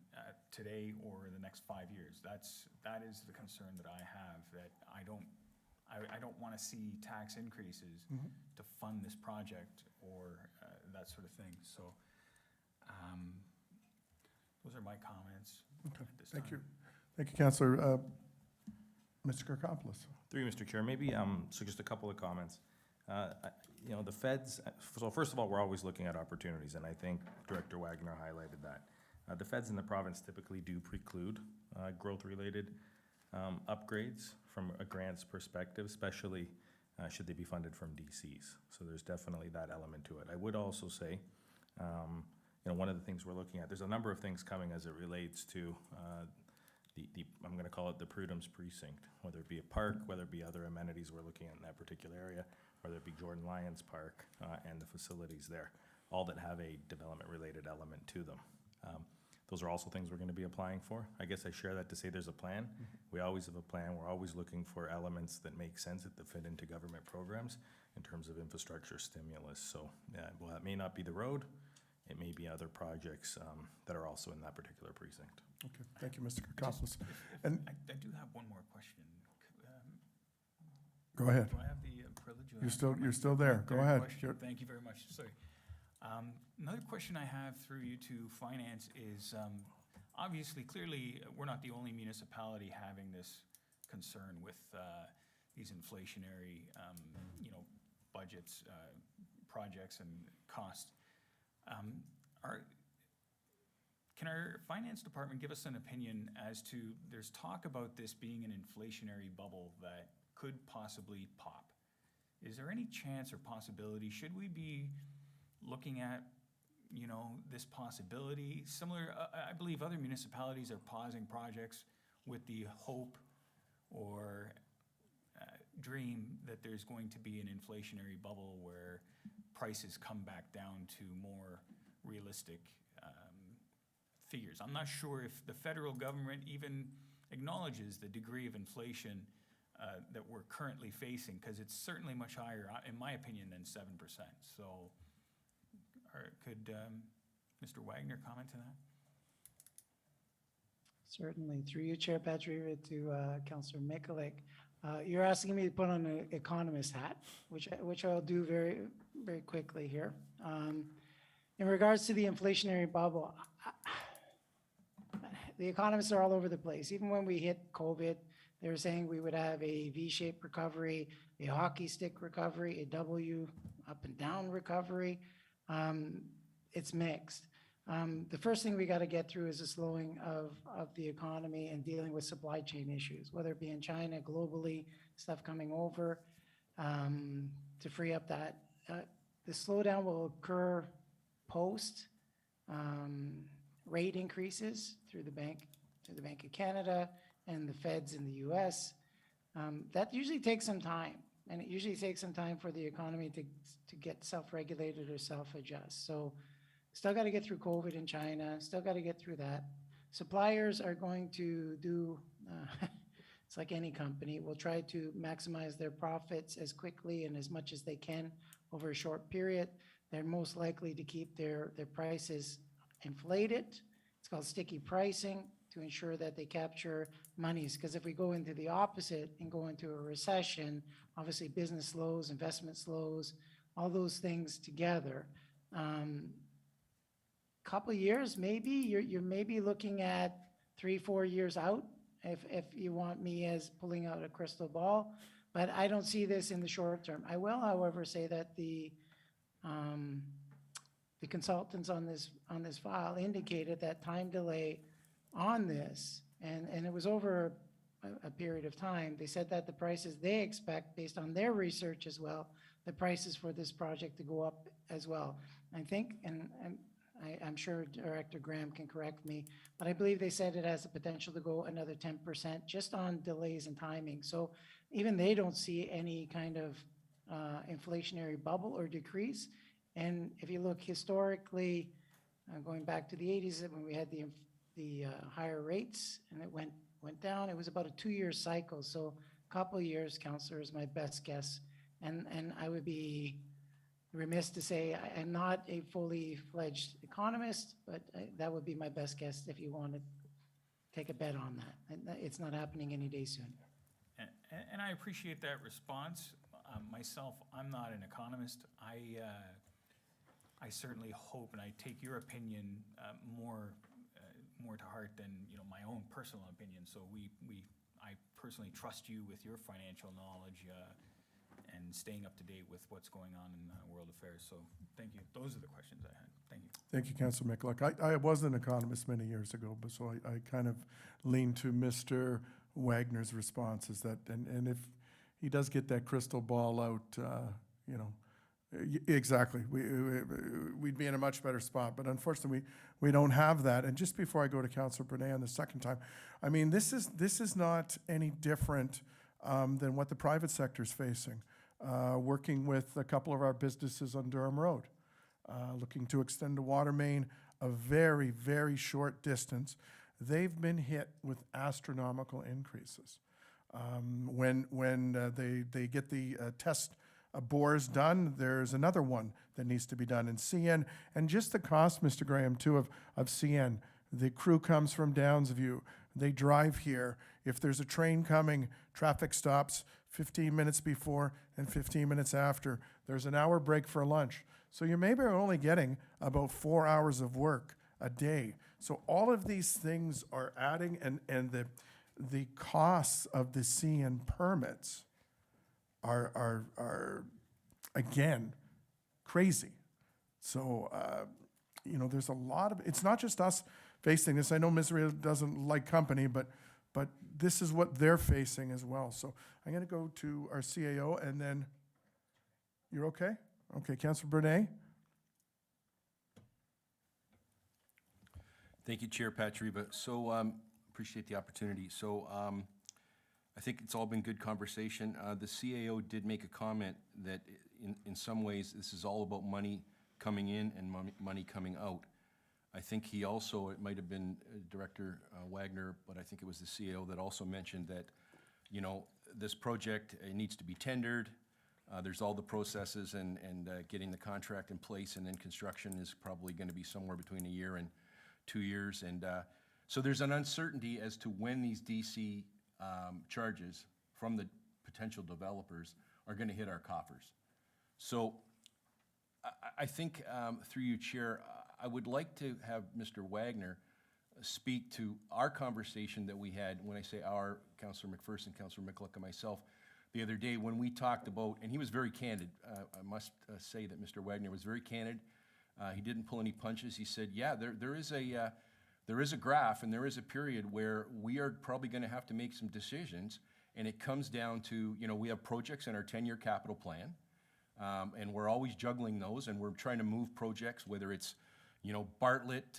today or in the next 5 years. That is the concern that I have, that I don't want to see tax increases to fund this project or that sort of thing. So those are my comments Okay, at this thank time. you. Thank you, Councillor. Mr. Kirkopoulos. Through you, Mr. Chair, maybe, so just a couple of comments. The feds, so first of all, we're always looking at opportunities, and I think Director Wagner highlighted that. The feds in the province typically do preclude growth-related upgrades from a grants perspective, especially should they be funded from DCs. So there's definitely that element to it. I would also say, one of the things we're looking at, there's a number of things coming as it relates to I'm going to call it the Prudhome's precinct, whether it be a park, whether it be other amenities we're looking at in that particular area. whether it be Jordan Lions Park and the facilities there, all that have a development-related element to them. Those are also things we're going to be applying for. I guess I share that to say there's a plan. We always have a plan. We're always looking for elements that make sense, that fit into government programs in terms of infrastructure stimulus. So, well, that may not be the road. It may be other projects that are also in that particular precinct. Okay, thank you, Mr. Kokopoulos. And I do have one more question. go ahead. Do I have the privilege of You're still there. Go Third ahead. question. Thank you very much. Sorry. Another question I have through you to finance is, obviously, clearly, we're not the only municipality having this concern with these inflationary, budgets, projects, and costs. Can our finance department give us an opinion as to, there's talk about this being an inflationary bubble that could possibly pop. Is there any chance or possibility, should we be looking at, this possibility? Similar, I believe other municipalities are pausing projects with the hope or dream that there's going to be an inflationary bubble where prices come back down to more realistic figures. I'm not sure if the federal government even acknowledges the degree of inflation that we're currently facing, because it's certainly much higher, in my opinion, than 7%. So, could Mr. Wagner comment to that? Certainly. Through you, Chair Patrick, to Councillor Mikulik. You're asking me to put on an economist hat, which I'll do very, very quickly here. In regards to the inflationary bubble, the economists are all over the place. Even when we hit COVID, they were saying we would have a V-shaped recovery, a hockey stick recovery, a W up and down recovery. It's mixed. The first thing we got to get through is a slowing of the economy and dealing with supply chain issues, whether it be in China, globally, stuff coming over to free up that. The slowdown will occur post rate increases through the Bank of Canada and the feds in the US. That usually takes some time, and it usually takes some time for the economy to get self-regulated or self-adjust. So still got to get through COVID in China, still got to get through that. Suppliers are going to do, it's like any company, will try to maximize their profits as quickly and as much as they can over a short period. They're most likely to keep their prices inflated. It's called sticky pricing, to ensure that they capture monies. Because if we go into the opposite and go into a recession, obviously business slows, investment slows, all those things together. Couple of years, maybe, you're maybe looking at 3-4 years out, if you want me as pulling out a crystal ball. But I don't see this in the short term. I will, however, say that the consultants on this file indicated that time delay on this, and it was over a period of time. They said that the prices they expect, based on their research as well, the prices for this project to go up as well. I think, and I'm sure Director Graham can correct me, but I believe they said it has the potential to go another 10% just on delays and timing. So even they don't see any kind of inflationary bubble or decrease. And if you look historically, going back to the 80s, when we had the higher rates and it went down, it was about a 2-year cycle. So a couple of years, Councillor, is my best guess. And I would be remiss to say I'm not a fully fledged economist, but that would be my best guess if you want to take a bet on that. And it's not happening any day soon. And I appreciate that response. Myself, I'm not an economist. I certainly hope, and I take your opinion more to heart than my own personal opinion. So I personally trust you with your financial knowledge and staying up to date with what's going on in world affairs. So thank you. Those are the questions I had. Thank you. Thank you, Councillor Mikulik. I was an economist many years ago, but so I kind of lean to Mr. Wagner's response, is that, and if he does get that crystal ball out, exactly, we'd be in a much better spot. But unfortunately, we don't have that. And just before I go to Councillor Brunet on the second time, I mean, this is not any different than what the private sector is facing. working with a couple of our businesses on Durham Road, looking to extend the water main a very, very short distance. They've been hit with astronomical increases. When they get the test bores done, there's another one that needs to be done in CN. And just the cost, Mr. Graham, too, of CN. The crew comes from Downsview. They drive here. If there's a train coming, traffic stops 15 minutes before and 15 minutes after. There's an hour break for lunch. So you maybe are only getting about 4 hours of work a day. So all of these things are adding, and the costs of the CN permits are again, crazy. So, there's a lot of, it's not just us facing this. I know Misery doesn't like company, but this is what they're facing as well. So I'm going to go to our CAO, and then, you're okay? Okay, Councilor Bernay? Thank you, Chair Patriba. So, appreciate the opportunity. So, I think it's all been good conversation. The CAO did make a comment that in some ways, this is all about money coming in and money coming out. I think he also, it might have been Director Wagner, but I think it was the CAO that also mentioned that, this project needs to be tendered. There's all the processes and getting the contract in place, and then construction is probably going to be somewhere between a year and 2 years. And so there's an uncertainty as to when these DC charges from the potential developers are going to hit our coffers. So I think, through you, Chair, I would like to have Mr. Wagner speak to our conversation that we had, when I say our, Councillor McPherson, Councillor McCulloch, and myself, the other day when we talked about, and he was very candid. I must say that Mr. Wagner was very candid. He didn't pull any punches. He said, yeah, there is a graph and there is a period where we are probably going to have to make some decisions, and it comes down to, we have projects in our 10-year capital plan, and we're always juggling those, and we're trying to move projects, whether it's, Bartlett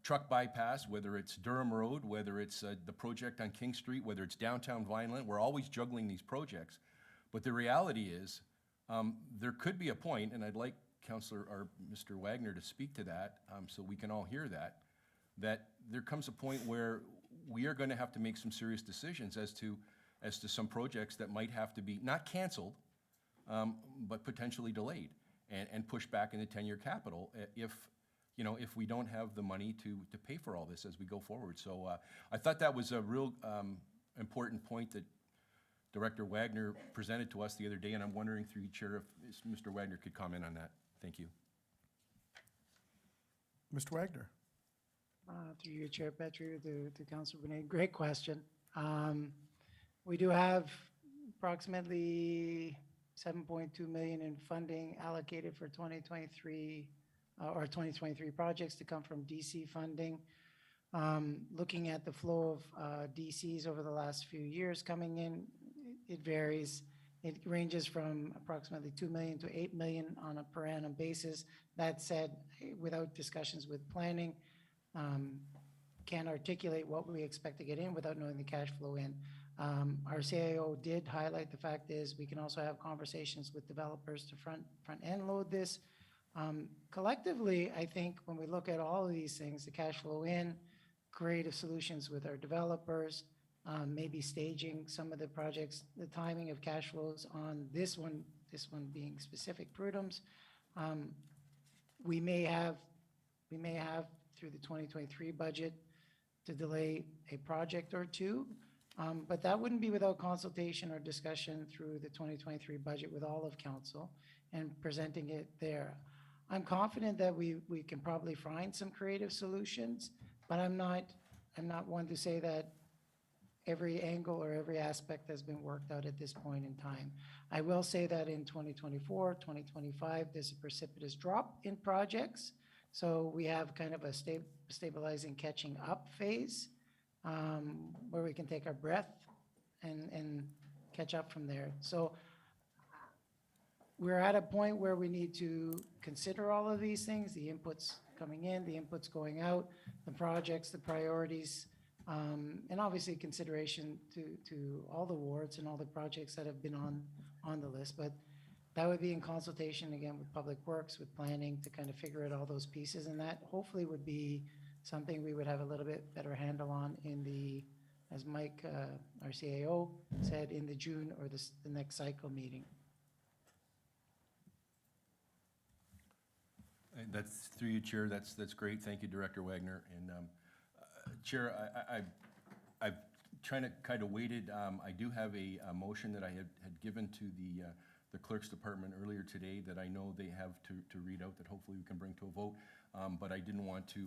truck bypass, whether it's Durham Road, whether it's the project on King Street, whether it's downtown Vineland. We're always juggling these projects. But the reality is, there could be a point, and I'd like Councillor or Mr. Wagner to speak to that, so we can all hear that there comes a point where we are going to have to make some serious decisions as to some projects that might have to be not canceled, but potentially delayed and pushed back in the 10-year capital if we don't have the money to pay for all this as we go forward. So I thought that was a real important point that Director Wagner presented to us the other day, and I'm wondering through you, Chair, if Mr. Wagner could comment on that. Thank you. Mr. Wagner? Through your Chair, Petrie, to Councilor Bernay, great question. We do have approximately 7.2 million in funding allocated for 2023 or 2023 projects to come from DC funding. Looking at the flow of DCs over the last few years coming in, it varies. It ranges from approximately 2 million to 8 million on a per annum basis. That said, without discussions with planning, can't articulate what we expect to get in without knowing the cash flow in. Our CAO did highlight the fact is we can also have conversations with developers to front end load this. Collectively, I think when we look at all of these things, the cash flow in, creative solutions with our developers, maybe staging some of the projects, the timing of cash flows on this one being specific Prudhome's. We may have through the 2023 budget to delay a project or two, but that wouldn't be without consultation or discussion through the 2023 budget with all of council and presenting it there. I'm confident that we can probably find some creative solutions, but I'm not one to say that every angle or every aspect has been worked out at this point in time. I will say that in 2024, 2025, there's a precipitous drop in projects. So we have kind of a stabilizing, catching up phase where we can take our breath and catch up from there. So we're at a point where we need to consider all of these things, the inputs coming in, the inputs going out, the projects, the priorities, and obviously consideration to all the wards and all the projects that have been on the list, but that would be in consultation again with Public Works, with planning to kind of figure out all those pieces, and that hopefully would be something we would have a little bit better handle on in the, as Mike, our CAO, said, in the June or the next cycle meeting. And that's through you, Chair. That's great. Thank you, Director Wagner. And Chair, I've trying to kind of waited. I do have a motion that I had given to the clerk's department earlier today that I know they have to read out that hopefully we can bring to a vote. But I didn't want to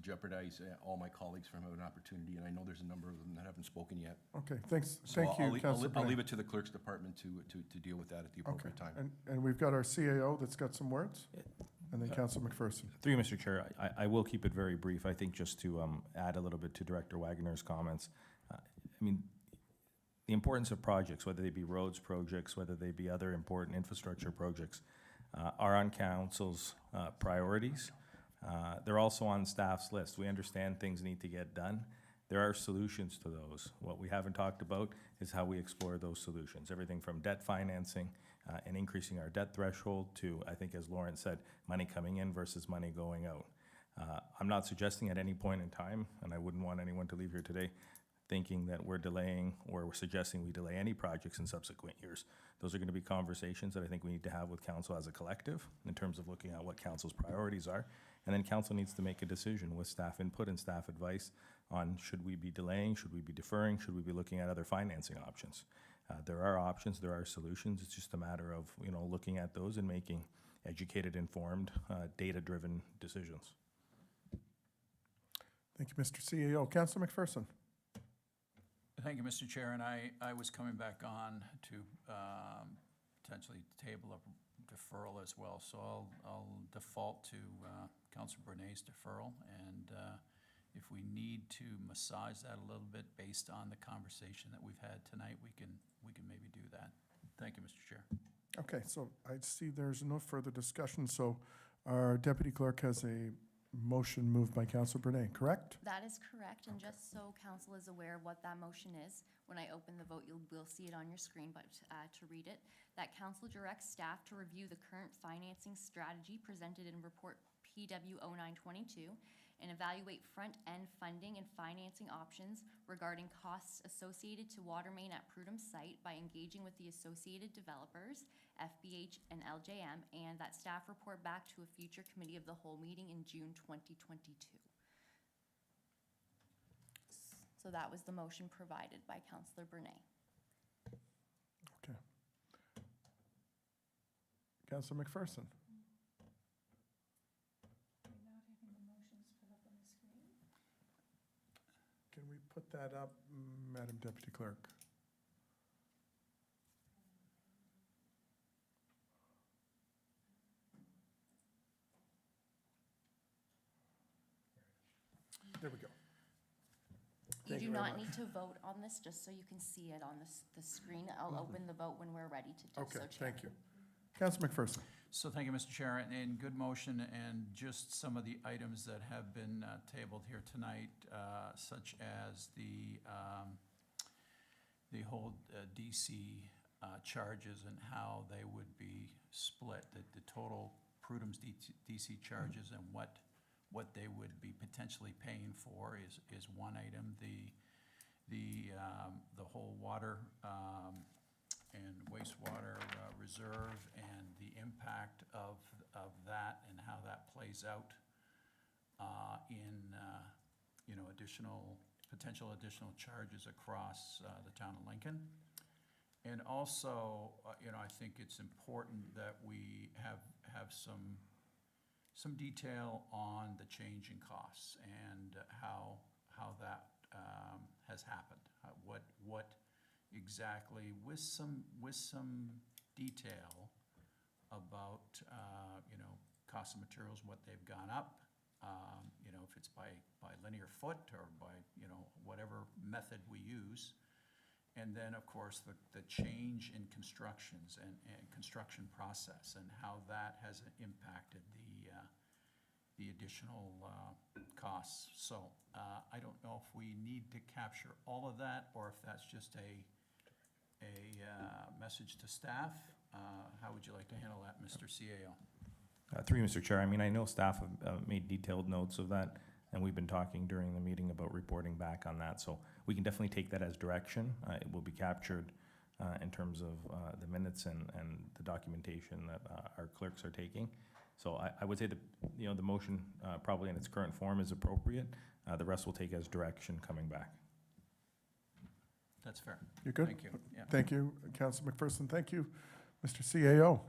jeopardize all my colleagues from having an opportunity, and I know there's a number of them that haven't spoken yet. Okay, thanks. So Thank you, Councilor I'll Bernay. leave it to the clerk's department to deal with that at the appropriate Okay, time. and we've got our CAO that's got some words, and then Councilor McPherson. Through you, Mr. Chair, I will keep it very brief. I think just to add a little bit to Director Wagner's comments. I mean, the importance of projects, whether they be roads projects, whether they be other important infrastructure projects, are on council's priorities. They're also on staff's list. We understand things need to get done. There are solutions to those. What we haven't talked about is how we explore those solutions. Everything from debt financing and increasing our debt threshold to, I think as Lawrence said, money coming in versus money going out. I'm not suggesting at any point in time, and I wouldn't want anyone to leave here today thinking that we're delaying or we're suggesting we delay any projects in subsequent years. Those are going to be conversations that I think we need to have with council as a collective in terms of looking at what council's priorities are. And then council needs to make a decision with staff input and staff advice on should we be delaying, should we be deferring, should we be looking at other financing options. There are options, there are solutions. It's just a matter of, you know, looking at those and making educated, informed, data-driven decisions. Thank you, Mr. CAO. Councilor McPherson. Thank you, Mr. Chair, and I was coming back on to potentially table a deferral as well, so I'll default to Councilor Bernay's deferral, and if we need to massage that a little bit based on the conversation that we've had tonight, we can maybe do that. Thank you, Mr. Chair. Okay, so I see there's no further discussion, so our deputy clerk has a motion moved by Councilor Bernay, correct? That is correct, and just so council is aware of what that motion is, when I open the vote, will see it on your screen, but to read it, that council directs staff to review the current financing strategy presented in report PW 0922 and evaluate front-end funding and financing options regarding costs associated to water main at Prudhoe site by engaging with the associated developers, FBH and LJM, and that staff report back to a future committee of the whole meeting in June 2022. So that was the motion provided by Councilor Bernay. Okay. Councilor McPherson. We're not having the motions put up on the screen. Can we put that up, Madam Deputy Clerk? There we go. You Thank do you very not much. need to vote on this, just so you can see it on the screen. I'll open the vote when we're ready to do so, Okay, Chair. thank you. Councilor McPherson. So thank you, Mr. Chair, and good motion, and just some of the items that have been tabled here tonight, such as the whole DC charges and how they would be split, the total Prudhoe's DC charges and what they would be potentially paying for is one item. The whole water and wastewater reserve and the impact of that and how that plays out in potential additional charges across the town of Lincoln. And also, I think it's important that we have some detail on the change in costs and how that has happened. What exactly, with some detail about cost of materials, what they've gone up, if it's by linear foot or by whatever method we use. And then, of course, the change in constructions and construction process and how that has impacted the additional costs. So I don't know if we need to capture all of that or if that's just message to staff. How would you like to handle that, Mr. CAO? Through you, Mr. Chair, I mean, I know staff have made detailed notes of that, and we've been talking during the meeting about reporting back on that, so we can definitely take that as direction. It will be captured in terms of the minutes and the documentation that our clerks are taking. So I would say that, you know, the motion probably in its current form is appropriate. The rest will take as direction coming back. That's fair. You're good? Thank you. Yeah. Thank you, Councilor McPherson. Thank you, Mr. CAO.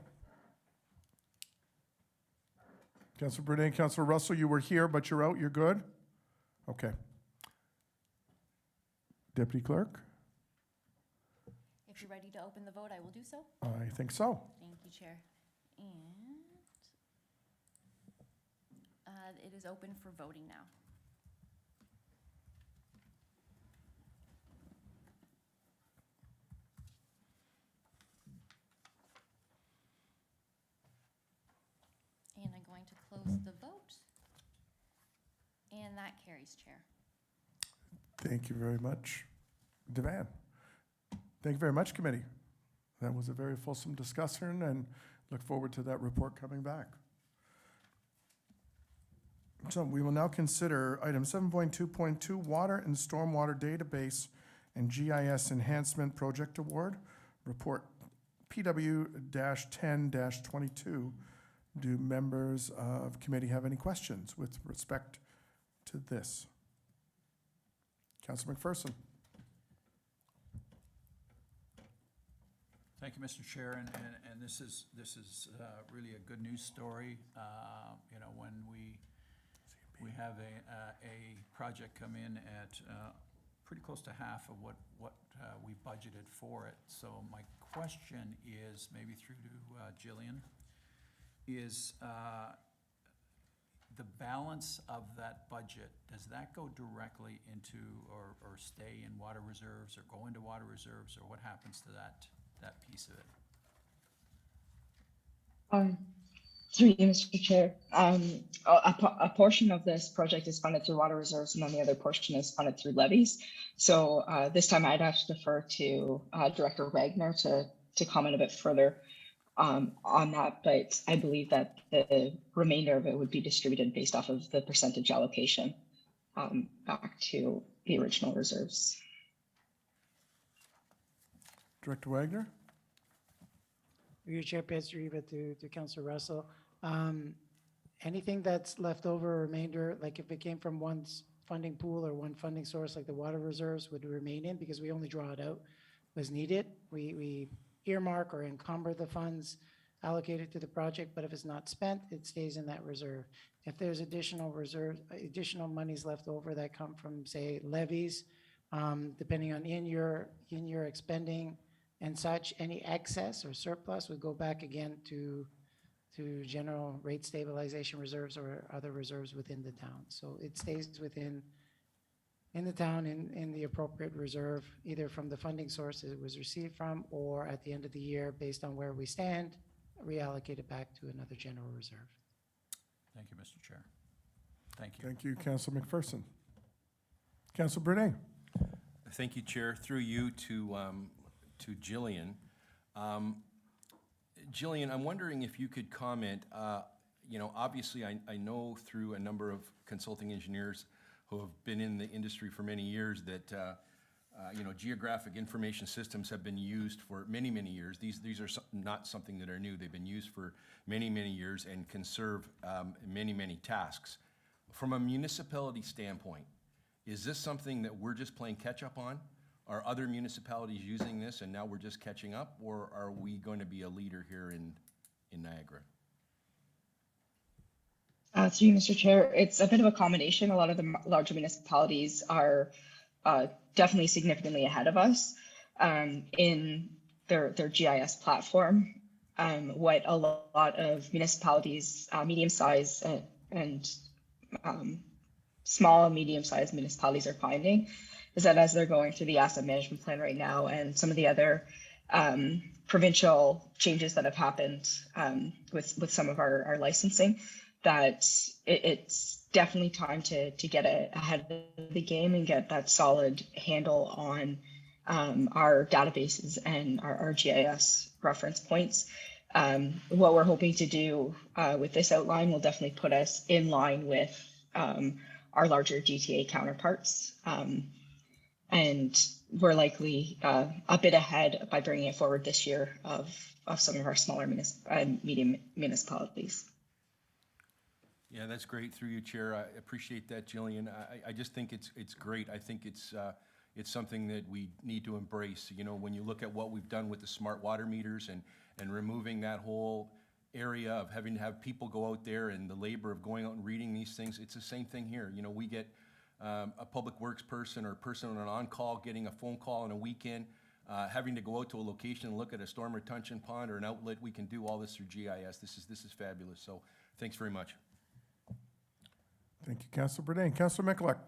Councilor Brunet, Councilor Russell, you were here, but you're out. You're good? Okay. Deputy Clerk? If you're ready to open the vote, I will do so. I think so. Thank you, Chair. And it is open for voting now. And I'm going to close the vote. And that carries, Chair. Thank you very much, Devan. Thank you very much, committee. That was a very fulsome discussion, and look forward to that report coming back. So we will now consider item 7.2.2, Water and Stormwater Database and GIS Enhancement Project Award, report PW-10-22. Do members of committee have any questions with respect to this? Councilor McPherson. Thank you, Mr. Chair, and this is really a good news story. You know, when we have a project come in at pretty close to half of what we budgeted for it. So my question is, maybe through to Jillian, is the balance of that budget, does that go directly into or stay in water reserves or go into water reserves, or what happens to that piece of it? Through you, Mr. Chair, a portion of this project is funded through water reserves, and then the other portion is funded through levies. So this time I'd have to defer to Director Wagner to comment a bit further on that, but I believe that the remainder of it would be distributed based off of the percentage allocation back to the original reserves. Director Wagner? Your Chair, to Councilor Russell. Anything that's left over, remainder, like if it came from one funding pool or one funding source, like the water reserves would remain in because we only draw it out as needed. We earmark or encumber the funds allocated to the project, but if it's not spent, it stays in that reserve. If there's additional monies left over that come from, say, levies, depending on in-year expending and such, any excess or surplus would go back again to general rate stabilization reserves or other reserves within the town. So it stays within the town in the appropriate reserve, either from the funding source it was received from, or at the end of the year, based on where we stand, reallocate it back to another general reserve. Thank you, Mr. Chair. Thank you. Thank you, Councilor McPherson. Councilor Brunet. Thank you, Chair. Through you to Jillian. Jillian, I'm wondering if you could comment, you know, obviously I know through a number of consulting engineers who have been in the industry for many years that, you know, geographic information systems have been used for many, many years. These are not something that are new. They've been used for many, many years and can serve many, many tasks. From a municipality standpoint, is this something that we're just playing catch up on? Are other municipalities using this and now we're just catching up, or are we going to be a leader here in Niagara? Through you, Mr. Chair, it's a bit of a combination. A lot of the larger municipalities are definitely significantly ahead of us in their GIS platform. What a lot of municipalities, medium-sized and small and medium-sized municipalities are finding is that as they're going through the asset management plan right now and some of the other provincial changes that have happened with some of our licensing, that it's definitely time to get ahead of the game and get that solid handle on our databases and our GIS reference points. What we're hoping to do with this outline will definitely put us in line with our larger GTA counterparts. And we're likely a bit ahead by bringing it forward this year of some of our smaller medium municipalities. Yeah, that's great through you, Chair. I appreciate that, Jillian. I just think it's great. I think it's something that we need to embrace. You know, when you look at what we've done with the smart water meters and removing that whole area of having to have people go out there and the labor of going out and reading these things, it's the same thing here. You know, we get a public works person or person on an on-call getting a phone call on a weekend, having to go out to a location and look at a storm retention pond or an outlet. We can do all this through GIS. This is fabulous. So thanks very much. Thank you, Councilor Bernay. Councilor Mikulak.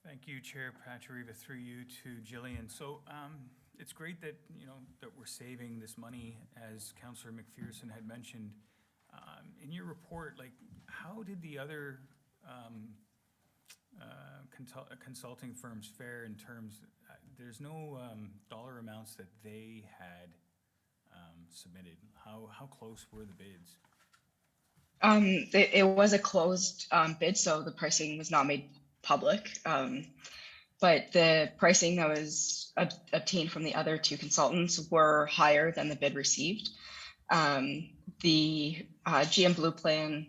Thank you, Chair Patrieva, through you to Jillian. So it's great that, you know, that we're saving this money, as Councilor McPherson had mentioned. In your report, like, how did the other consulting firms fare in terms, there's no dollar amounts that they had submitted. How close were the bids? It was a closed bid, so the pricing was not made public. But the pricing that was obtained from the other two consultants were higher than the bid received. The GM Blue Plan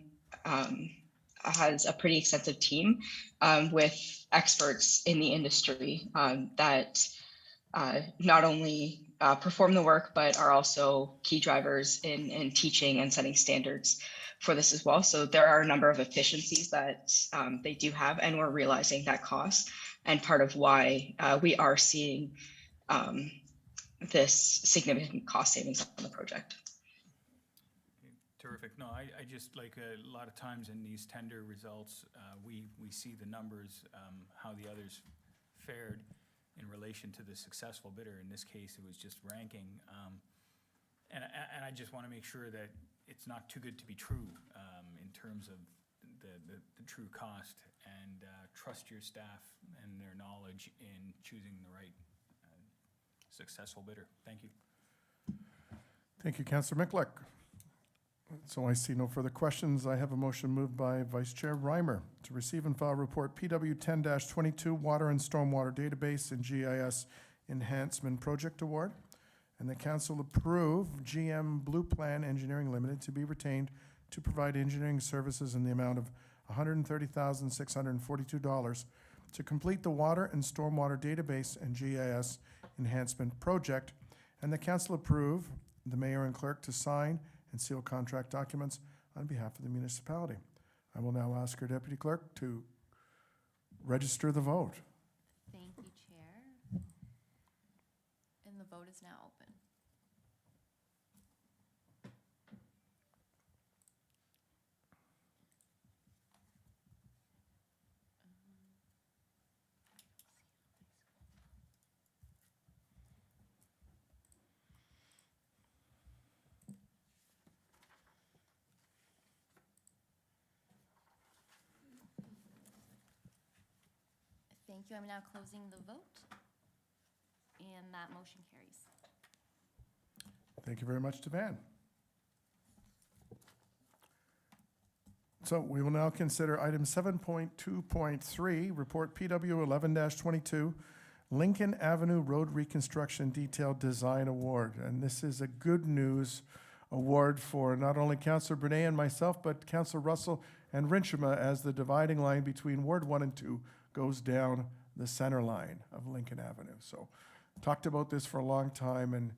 has a pretty extensive team with experts in the industry that not only perform the work, but are also key drivers in teaching and setting standards for this as well. So there are a number of efficiencies that they do have, and we're realizing that cost, and part of why we are seeing this significant cost savings on the project. Terrific. No, I just, like, a lot of times in these tender results, we see the numbers, how the others fared in relation to the successful bidder. In this case, it was just ranking. And I just want to make sure that it's not too good to be true in terms of the true cost, and trust your staff and their knowledge in choosing the right successful bidder. Thank you. Thank you, Councilor Mikulak. So I see no further questions. I have a motion moved by Vice Chair Reimer to receive and file report PW 10-22 Water and Stormwater Database and GIS Enhancement Project Award, and the council approve GM Blue Plan Engineering Limited to be retained to provide engineering services in the amount of $130,642 to complete the Water and Stormwater Database and GIS Enhancement Project, and the council approve the mayor and clerk to sign and seal contract documents on behalf of the municipality. I will now ask our deputy clerk to register the vote. Thank you, Chair. And the vote is now open. Thank you. I'm now closing the vote, and that motion carries. Thank you very much to Van. So we will now consider item 7.2.3, report PW 11-22, Lincoln Avenue Road Reconstruction Detailed Design Award. And this is a good news award for not only Councillor Bernay and myself, but Councillor Russell and Rinchema, as the dividing line between Ward 1 and 2 goes down the center line of Lincoln Avenue. So talked about this for a long time, and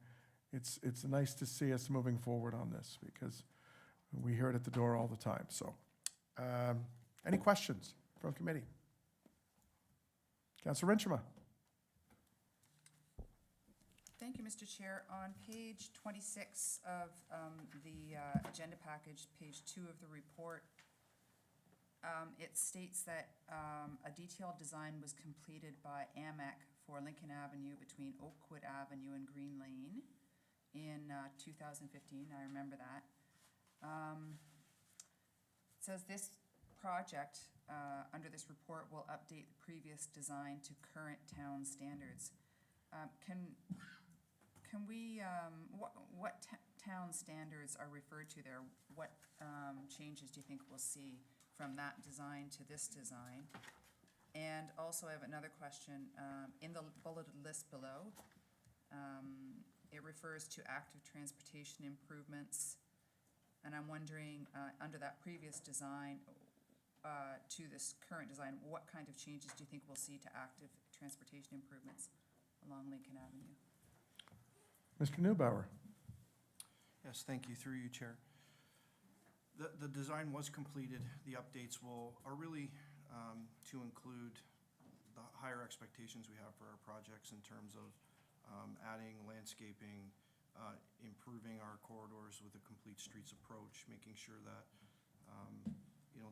it's nice to see us moving forward on this, because we hear it at the door all the time. So any questions from committee? Councillor Rinchema. Thank you, Mr. Chair. On page 26 of the agenda package, page 2 of the report, it states that a detailed design was completed by AMEC for Lincoln Avenue between Oakwood Avenue and Green Lane in 2015. I remember that. It says this project, under this report, will update the previous design to current town standards. Can we, what town standards are referred to there? What changes do you think we'll see from that design to this design? And also, I have another question. In the bulleted list below, it refers to active transportation improvements. And I'm wondering, under that previous design to this current design, what kind of changes do you think we'll see to active transportation improvements along Lincoln Avenue? Mr. Neubauer? Yes, thank you, through you, Chair. The design was completed. The updates are really to include the higher expectations we have for our projects in terms of adding landscaping, improving our corridors with a complete streets approach, making sure that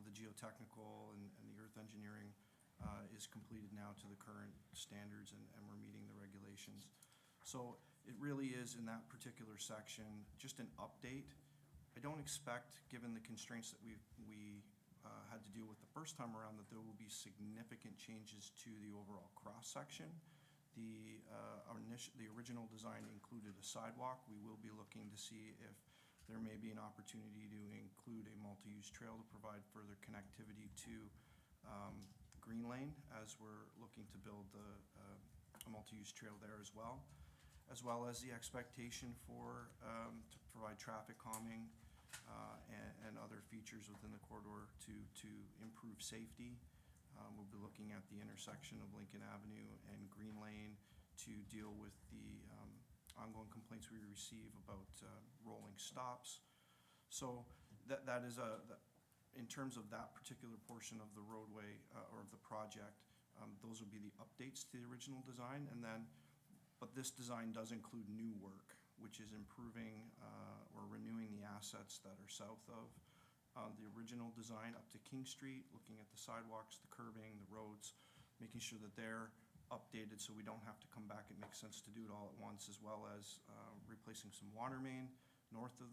the geotechnical and the earth engineering is completed now to the current standards, and we're meeting the regulations. So it really is, in that particular section, just an update. I don't expect, given the constraints that we had to deal with the first time around, that there will be significant changes to the overall cross-section. The original design included a sidewalk. We will be looking to see if there may be an opportunity to include a multi-use trail to provide further connectivity to Green Lane, as we're looking to build a multi-use trail there as well as the expectation to provide traffic calming and other features within the corridor to improve safety. We'll be looking at the intersection of Lincoln Avenue and Green Lane to deal with the ongoing complaints we receive about rolling stops. So that is in terms of that particular portion of the roadway or of the project, those would be the updates to the original design. But this design does include new work, which is improving or renewing the assets that are south of the original design up to King Street, looking at the sidewalks, the curbing, the roads, making sure that they're updated so we don't have to come back. It makes sense to do it all at once, as well as replacing some water main north of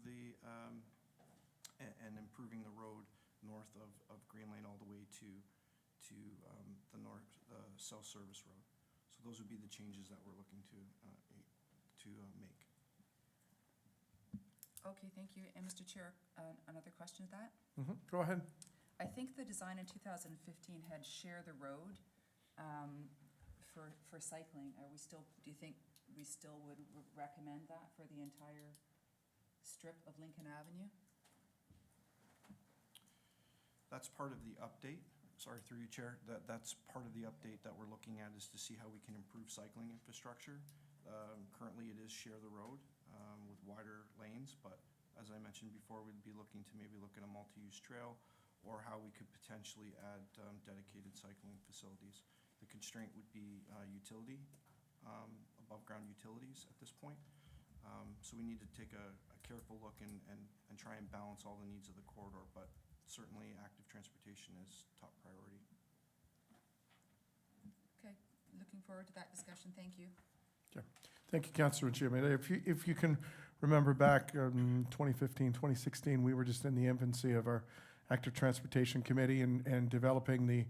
and improving the road north of Green Lane all the way to the South Service Road. So those would be the changes that we're looking to make. Okay, thank you. And Mr. Chair, another question to that? Go ahead. I think the design in 2015 had share the road for cycling. Do you think we still would recommend that for the entire strip of Lincoln Avenue? That's part of the update. Sorry, through you, Chair. That's part of the update that we're looking at, is to see how we can improve cycling infrastructure. Currently, it is share the road with wider lanes, but as I mentioned before, we'd be looking to maybe look at a multi-use trail, or how we could potentially add dedicated cycling facilities. The constraint would be utility, above-ground utilities at this point. So we need to take a careful look and try and balance all the needs of the corridor, but certainly active transportation is top priority. Okay, looking forward to that discussion. Thank you. Okay. Thank you, Councillor Jimmy. If you can remember back in 2015, 2016, we were just in the infancy of our Active Transportation Committee and developing the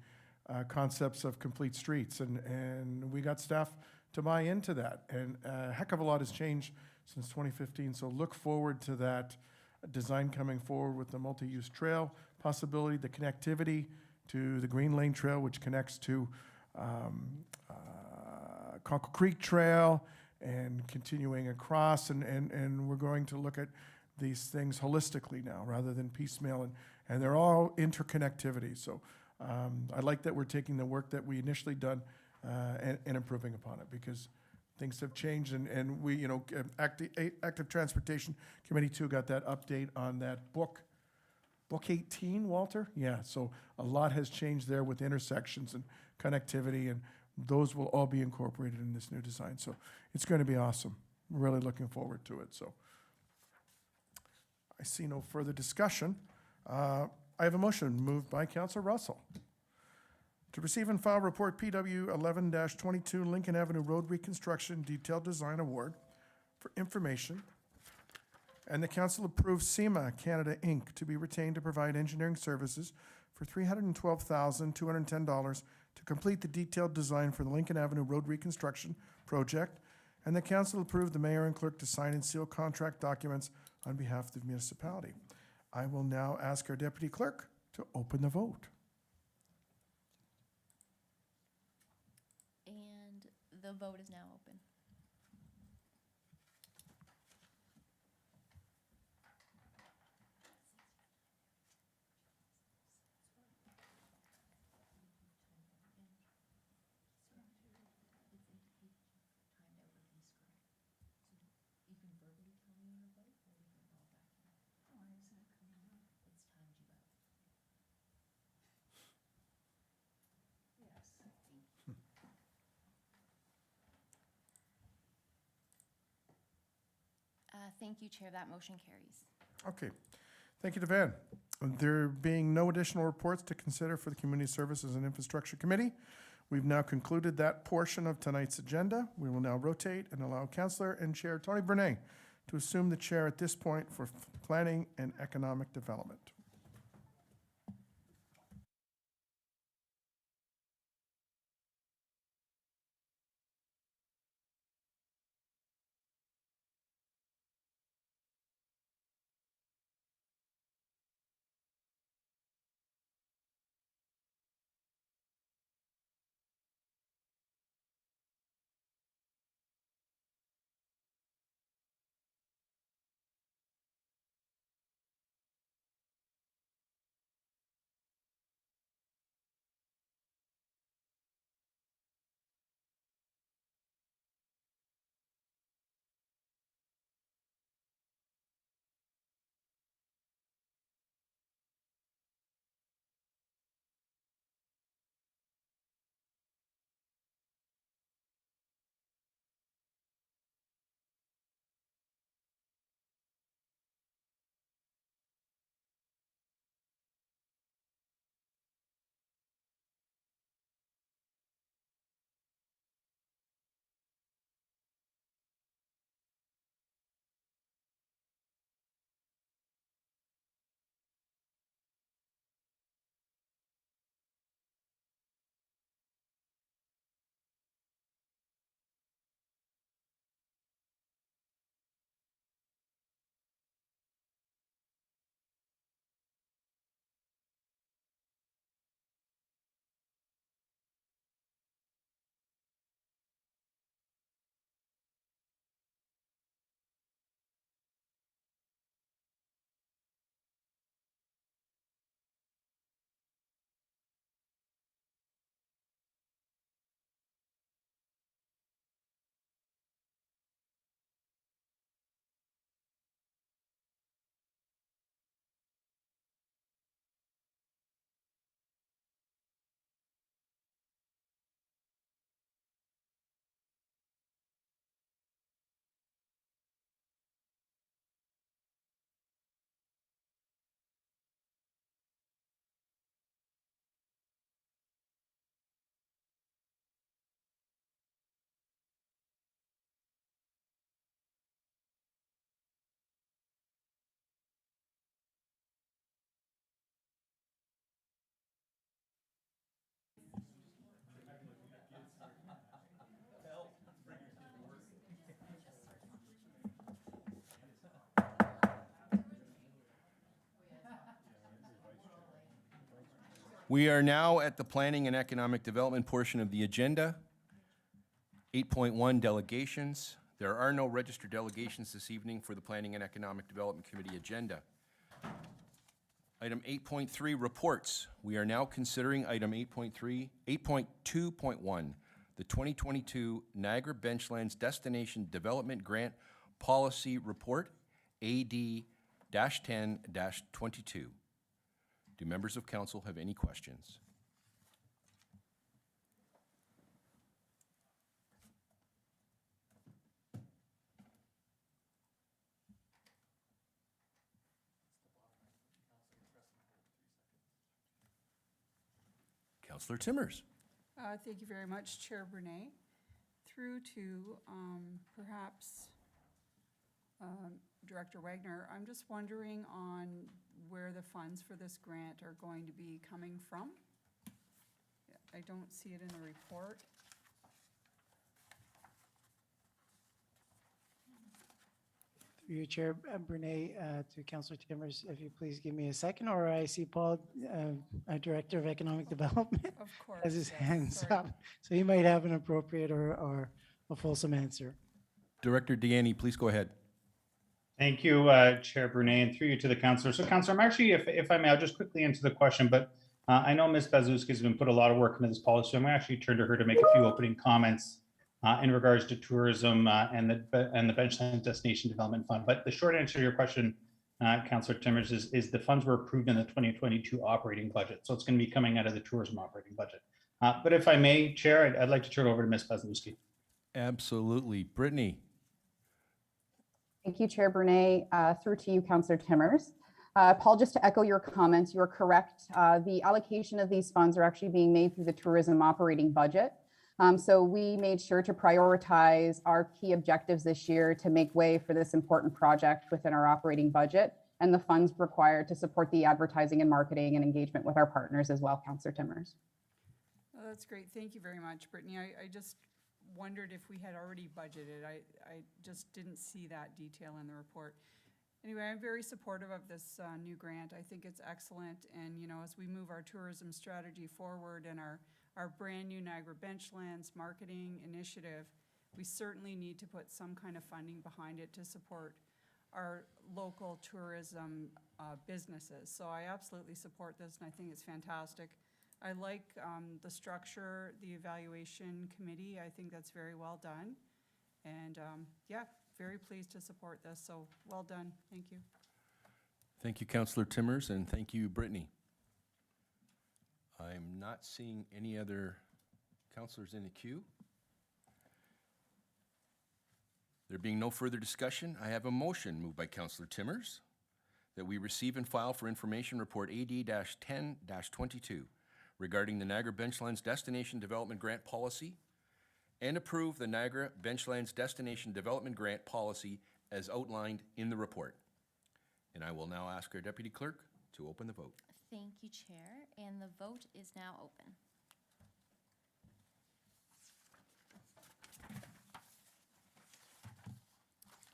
concepts of complete streets. And we got staff to buy into that. And a heck of a lot has changed since 2015. So look forward to that design coming forward with the multi-use trail possibility, the connectivity to the Green Lane Trail, which connects to Conkle Creek Trail, and continuing across. And we're going to look at these things holistically now rather than piecemeal. And they're all interconnectivity. So I like that we're taking the work that we initially done and improving upon it, because things have changed. And we, Active Transportation Committee 2 got that update on that book 18, Walter? Yeah, so a lot has changed there with intersections and connectivity, and those will all be incorporated in this new design. So it's going to be awesome. I'm really looking forward to it. So I see no further discussion. I have a motion moved by Councillor Russell to receive and file report PW 11-22 Lincoln Avenue Road Reconstruction Detailed Design Award for information And the council approves SEMA Canada Inc. to be retained to provide engineering services for $312,210 to complete the detailed design for the Lincoln Avenue Road Reconstruction Project. And the council approved the mayor and clerk to sign and seal contract documents on behalf of the municipality. I will now ask our deputy clerk to open the vote. And the vote is now open. Thank you, Chair. That motion carries. Okay. Thank you, Devan. There being no additional reports to consider for the Community Services and Infrastructure Committee, we've now concluded that portion of tonight's agenda. We will now rotate and allow Councillor and Chair Tony Brunet to assume the chair at this point for Planning and Economic Development. We are now at the Planning and Economic Development portion of the agenda. 8.1 delegations. There are no registered delegations this evening for the Planning and Economic Development Committee agenda. Item 8.3 reports. We are now considering item 8.2.1, the 2022 Niagara Benchlands Destination Development Grant Policy Report, AD-10-22. Do members of council have any questions? Councillor Timmers. Thank you very much, Chair Brunet. Through to perhaps Director Wagner. I'm just wondering on where the funds for this grant are going to be coming from. I don't see it in the report. Through your chair, Brene, to Councillor Timmers, if you please give me a second, or I see Paul, Director of Economic Development, Of course. has his yes, hands sorry. up. So he might have an appropriate or a fulsome answer. Director Deanne, please go ahead. Thank you, Chair Brunei, and through you to the councillor. So, councillor, I'm actually, if I may, I'll just quickly answer the question, but I know Ms. Bazewski has been put a lot of work into this policy. So I'm going to actually turn to her to make a few opening comments in regards to tourism and the Benchland Destination Development Fund. But the short answer to your question, Councillor Timmers, is the funds were approved in the 2022 operating budget. So it's going to be coming out of the tourism operating budget. But if I may, Chair, I'd like to turn it over to Ms. Bazewski. Absolutely. Brittany. Thank you, Chair Brunei. Through to you, Councillor Timmers. Paul, just to echo your comments, you are correct. The allocation of these funds are actually being made through the tourism operating budget. So we made sure to prioritize our key objectives this year to make way for this important project within our operating budget and the funds required to support the advertising and marketing and engagement with our partners as well, Councillor Timmers. Oh, that's great. Thank you very much, Brittany. I just wondered if we had already budgeted. I just didn't see that detail in the report. Anyway, I'm very supportive of this new grant. I think it's excellent. And, you know, as we move our tourism strategy forward and our brand new Niagara Benchlands marketing initiative, we certainly need to put some kind of funding behind it to support our local tourism businesses. So I absolutely support this, and I think it's fantastic. I like the structure, the evaluation committee. I think that's very well done. And yeah, very pleased to support this. So well done. Thank you. Thank you, Councillor Timmers, and thank you, Brittany. I'm not seeing any other councillors in the queue. There being no further discussion, I have a motion moved by Councillor Timmers that we receive and file for information report AD-10-22 regarding the Niagara Benchlands Destination Development Grant Policy and approve the Niagara Benchlands Destination Development Grant Policy as outlined in the report. And I will now ask our Deputy Clerk to open the vote. Thank you, Chair, and the vote is now open.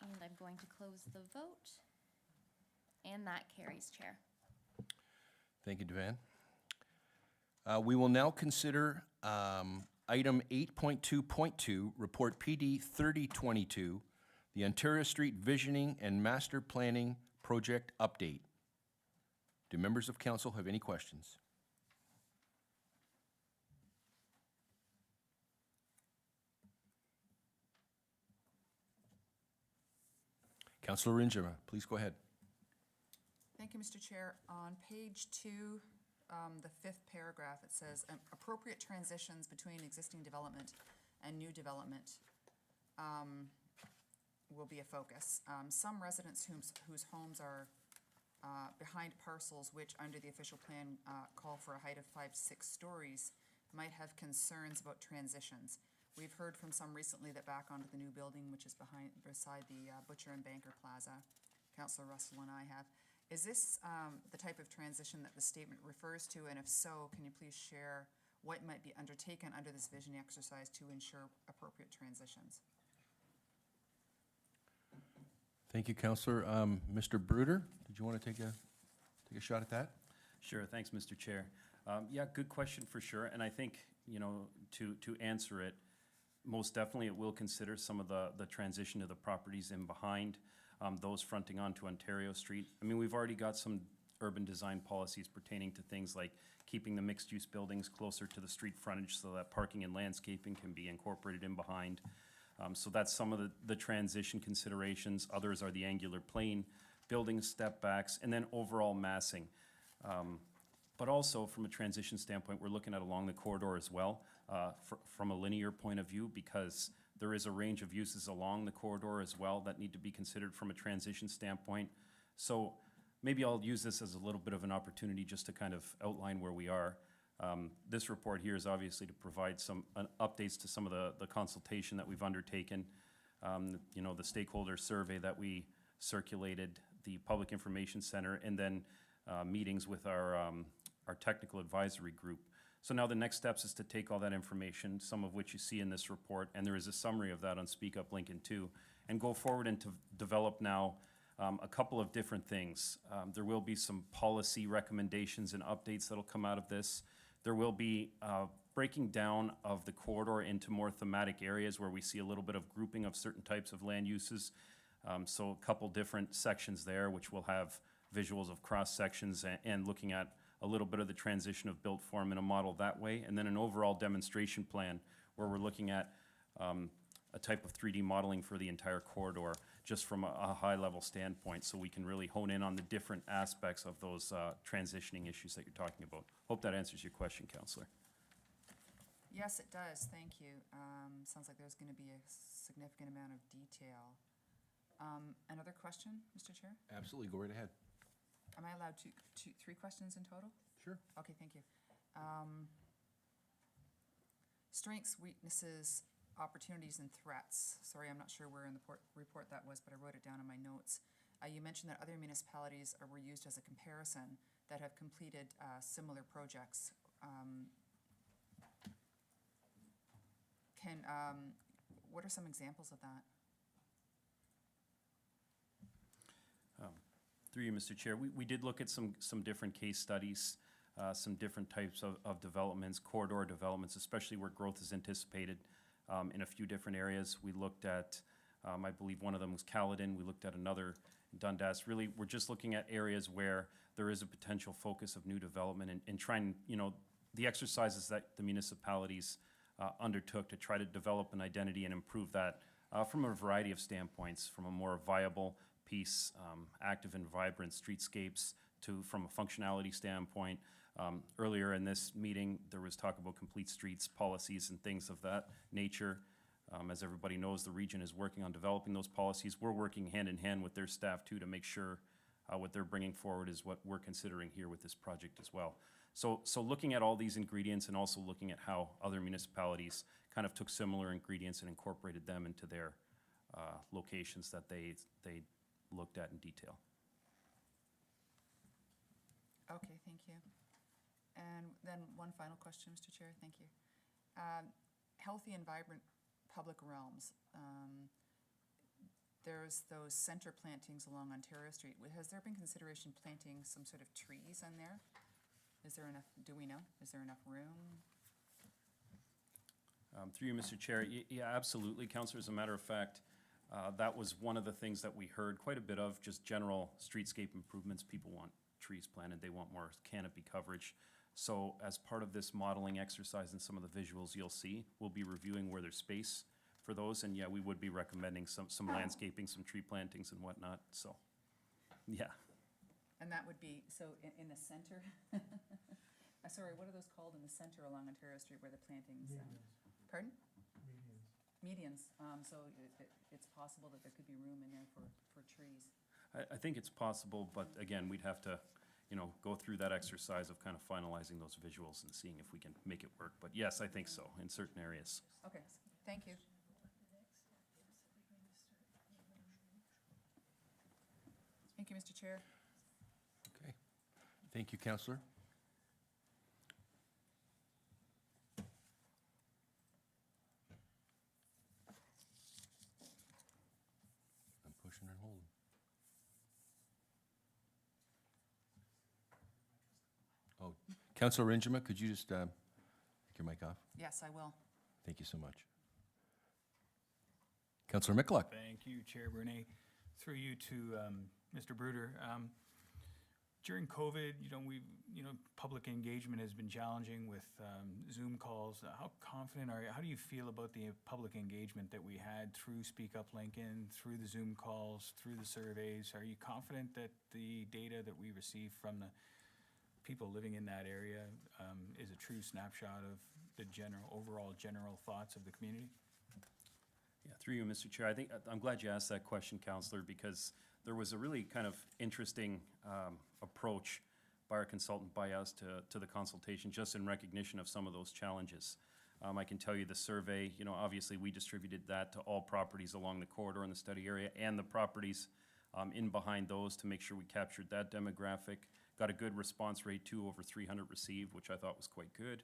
And I'm going to close the vote, and that carries, Chair. Thank you, Devan. We will now consider item 8.2.2, Report PD 3022, the Ontario Street Visioning and Master Planning Project Update. Do members of council have any questions? Councillor Rinjema, please go ahead. Thank you, Mr. Chair. On page 2, the 5th paragraph, it says appropriate transitions between existing development and new development will be a focus. Some residents whose homes are behind parcels which under the official plan call for a height of 5 to 6 stories might have concerns about transitions. We've heard from some recently that back onto the new building, which is beside the Butcher and Banker Plaza, Councillor Russell and I have. Is this the type of transition that the statement refers to? And if so, can you please share what might be undertaken under this vision exercise to ensure appropriate transitions? Thank you, Councillor. Mr. Bruder, did you want to take a shot at that? Sure, thanks, Mr. Chair. Yeah, good question for sure. And I think, you know, to answer it, most definitely it will consider some of the transition of the properties in behind, those fronting onto Ontario Street. I mean, we've already got some urban design policies pertaining to things like keeping the mixed-use buildings closer to the street frontage so that parking and landscaping can be incorporated in behind. So that's some of the transition considerations. Others are the angular plane, building step backs, and then overall massing. But also from a transition standpoint, we're looking at along the corridor as well, from a linear point of view, because there is a range of uses along the corridor as well that need to be considered from a transition standpoint. So maybe I'll use this as a little bit of an opportunity just to kind of outline where we are. This report here is obviously to provide some updates to some of the consultation that we've undertaken. You know, the stakeholder survey that we circulated, the Public Information Center, and then meetings with our technical advisory group. So now the next steps is to take all that information, some of which you see in this report, and there is a summary of that on Speak Up Lincoln 2, and go forward and to develop now a couple of different things. There will be some policy recommendations and updates that'll come out of this. There will be breaking down of the corridor into more thematic areas where we see a little bit of grouping of certain types of land uses. So a couple different sections there, which will have visuals of cross sections and looking at a little bit of the transition of built form in a model that way, and then an overall demonstration plan where we're looking at a type of 3D modeling for the entire corridor, just from a high-level standpoint, so we can really hone in on the different aspects of those transitioning issues that you're talking about. Hope that answers your question, Councillor. Yes, it does, thank you. Sounds like there's gonna be a significant amount of detail. Another question, Mr. Chair? Absolutely, go right ahead. Am I allowed three questions in total? Sure. Okay, thank you. Strengths, weaknesses, opportunities, and threats. Sorry, I'm not sure where in the report that was, but I wrote it down in my notes. You mentioned that other municipalities were used as a comparison that have completed similar projects. What are some examples of that? Through you, Mr. Chair, we did look at some different case studies, some different types of developments, corridor developments, especially where growth is anticipated in a few different areas. We looked at, I believe one of them was Caledon. We looked at another, Dundas. Really, we're just looking at areas where there is a potential focus of new development and trying, the exercises that the municipalities undertook to try to develop an identity and improve that from a variety of standpoints, from a more viable piece, active and vibrant streetscapes, to from a functionality standpoint. Earlier in this meeting, there was talk about complete streets policies and things of that nature. As everybody knows, the region is working on developing those policies. We're working hand in hand with their staff too to make sure what they're bringing forward is what we're considering here with this project as well. So looking at all these ingredients and also looking at how other municipalities kind of took similar ingredients and incorporated them into their locations that they looked at in detail. Okay, thank you. And then one final question, Mr. Chair, thank you. Healthy and vibrant public realms. There's those center plantings along Ontario Street. Has there been consideration planting some sort of trees on there? Is there enough, do we know? Is there enough room? Through you, Mr. Chair, yeah, absolutely, Councillor. As a matter of fact, that was one of the things that we heard quite a bit of, just general streetscape improvements. People want trees planted, they want more canopy coverage. So as part of this modeling exercise and some of the visuals you'll see, we'll be reviewing where there's space for those, and yeah, we would be recommending some landscaping, some tree plantings and whatnot, so, yeah. And that would be, so in the center? Sorry, what are those called in the center along Ontario Street where the plantings? Pardon? Medians. So it's possible that there could be room in there for trees. I think it's possible, but again, we'd have to, go through that exercise of kind of finalizing those visuals and seeing if we can make it work. But yes, I think so, in certain areas. Okay, thank you. Thank you, Mr. Chair. Okay. Thank you, Councillor. I'm pushing and holding. Oh, Councillor Rinjima, could you just take your mic off? Yes, I will. Thank you so much. Councillor Michalak. Thank you, Chair Brune. Through you to Mr. Bruder. During COVID, public engagement has been challenging with Zoom calls. How confident are you? How do you feel about the public engagement that we had through Speak Up Lincoln, through the Zoom calls, through the surveys? Are you confident that the data that we receive from the people living in that area is a true snapshot of the overall general thoughts of the community? Yeah, through you, Mr. Chair, I'm glad you asked that question, Councillor, because there was a really kind of interesting approach by our consultant, by us, to the consultation, just in recognition of some of those challenges. I can tell you the survey, obviously we distributed that to all properties along the corridor in the study area and the properties in behind those to make sure we captured that demographic. Got a good response rate too, over 300 received, which I thought was quite good.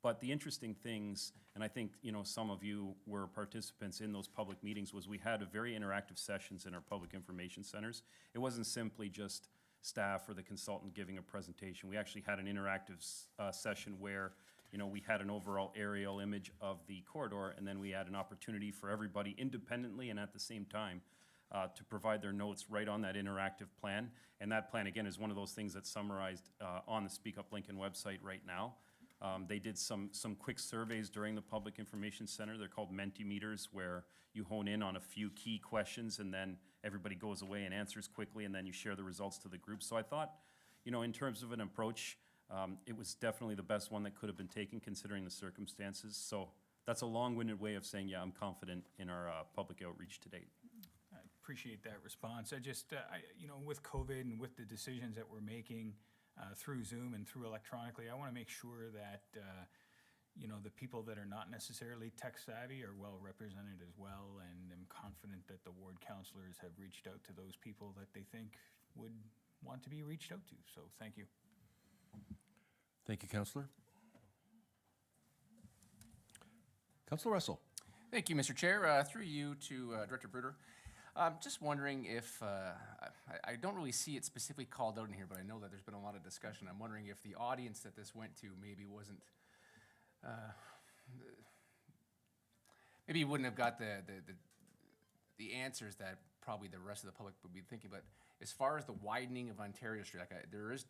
But the interesting things, and I think, some of you were participants in those public meetings, was we had a very interactive sessions in our public information centers. It wasn't simply just staff or the consultant giving a presentation. We actually had an interactive session where, we had an overall aerial image of the corridor, and then we had an opportunity for everybody independently and at the same time to provide their notes right on that interactive plan. And that plan, again, is one of those things that's summarized on the Speak Up Lincoln website right now. They did some quick surveys during the Public Information Center. They're called Mentimeters, where you hone in on a few key questions and then everybody goes away and answers quickly, and then you share the results to the group. So I thought, in terms of an approach, it was definitely the best one that could have been taken considering the circumstances. So that's a long-winded way of saying, yeah, I'm confident in our public outreach to date. I appreciate that response. I just, with COVID and with the decisions that we're making through Zoom and through electronically, I want to make sure that, the people that are not necessarily tech savvy are well represented as well, and I'm confident that the ward councillors have reached out to those people that they think would want to be reached out to. So thank you. Thank you, Councillor. Councillor Russell. Thank you, Mr. Chair. Through you to Director Bruder. Just wondering if, I don't really see it specifically called out in here, but I know that there's been a lot of discussion. I'm wondering if the audience that this went to maybe wasn't, maybe you wouldn't have got the answers that probably the rest of the public would be thinking. But as far as the widening of Ontario Street, there is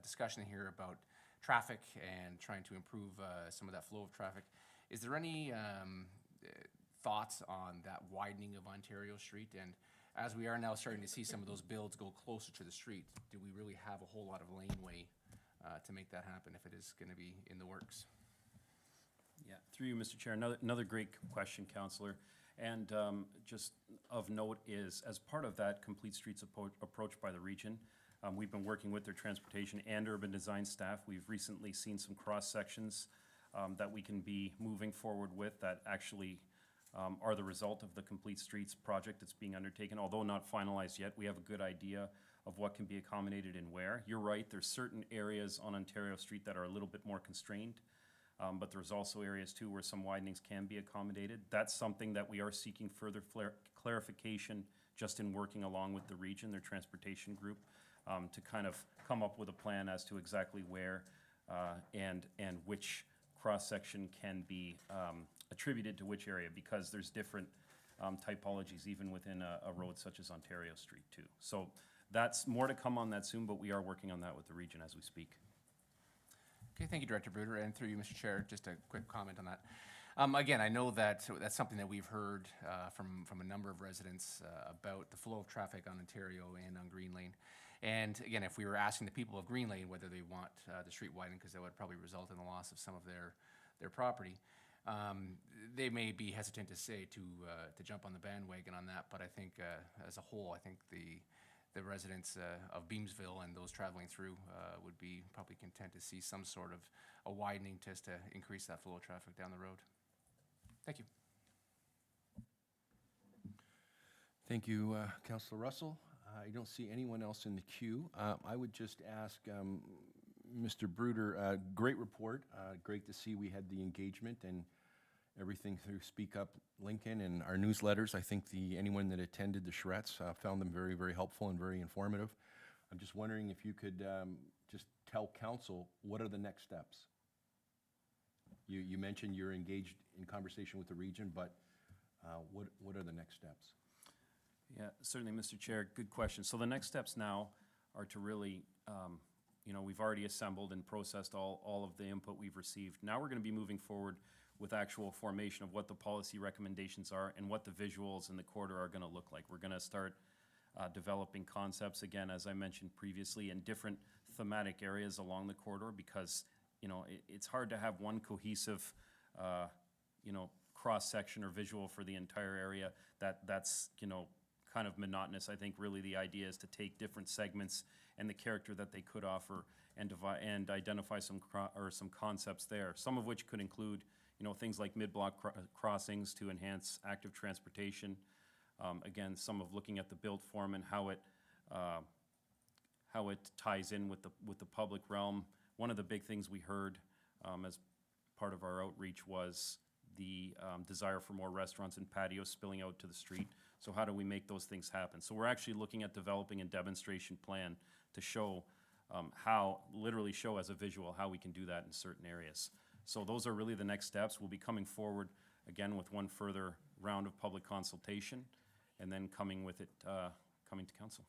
discussion here about traffic and trying to improve some of that flow of traffic. Is there any thoughts on that widening of Ontario Street? And as we are now starting to see some of those builds go closer to the street, do we really have a whole lot of laneway to make that happen if it is going to be in the works? Yeah, through you, Mr. Chair, another great question, Councillor. And just of note is, as part of that Complete Streets approach by the region, we've been working with their transportation and urban design staff. We've recently seen some cross-sections that we can be moving forward with that actually are the result of the Complete Streets project that's being undertaken. Although not finalized yet, we have a good idea of what can be accommodated and where. You're right, there's certain areas on Ontario Street that are a little bit more constrained, but there's also areas too where some widenings can be accommodated. That's something that we are seeking further clarification just in working along with the region, their transportation group, to kind of come up with a plan as to exactly where and which cross-section can be attributed to which area, because there's different typologies even within a road such as Ontario Street too. So that's more to come on that soon, but we are working on that with the region as we speak. Okay, thank you, Director Bruder, and through you, Mr. Chair, just a quick comment on that. Again, I know that that's something that we've heard from a number of residents about the flow of traffic on Ontario and on Green Lane. And again, if we were asking the people of Green Lane whether they want the street widened, because that would probably result in the loss of some of their property, they may be hesitant to say to jump on the bandwagon on that. But I think as a whole, I think the residents of Beamsville and those traveling through would be probably content to see some sort of a widening just to increase that flow of traffic down the road. Thank you. Thank you, Councillor Russell. I don't see anyone else in the queue. I would just ask Mr. Bruder, great report. Great to see we had the engagement and everything through Speak Up Lincoln and our newsletters. I think anyone that attended the charrettes found them very, very helpful and very informative. I'm just wondering if you could just tell council, what are the next steps? You mentioned you're engaged in conversation with the region, but what are the next steps? Yeah, certainly, Mr. Chair, good question. So the next steps now are to really, we've already assembled and processed all of the input we've received. Now we're going to be moving forward with actual formation of what the policy recommendations are and what the visuals in the corridor are going to look like. We're going to start developing concepts, again, as I mentioned previously, in different thematic areas along the corridor, because it's hard to have one cohesive cross-section or visual for the entire area that's kind of monotonous. I think really the idea is to take different segments and the character that they could offer and identify some concepts there, some of which could include things like mid-block crossings to enhance active transportation, Again, some of looking at the built form and how it ties in with the public realm. One of the big things we heard as part of our outreach was the desire for more restaurants and patios spilling out to the street. So how do we make those things happen? So we're actually looking at developing a demonstration plan to show literally show as a visual how we can do that in certain areas. So those are really the next steps. We'll be coming forward again with one further round of public consultation and then coming with it, coming to council.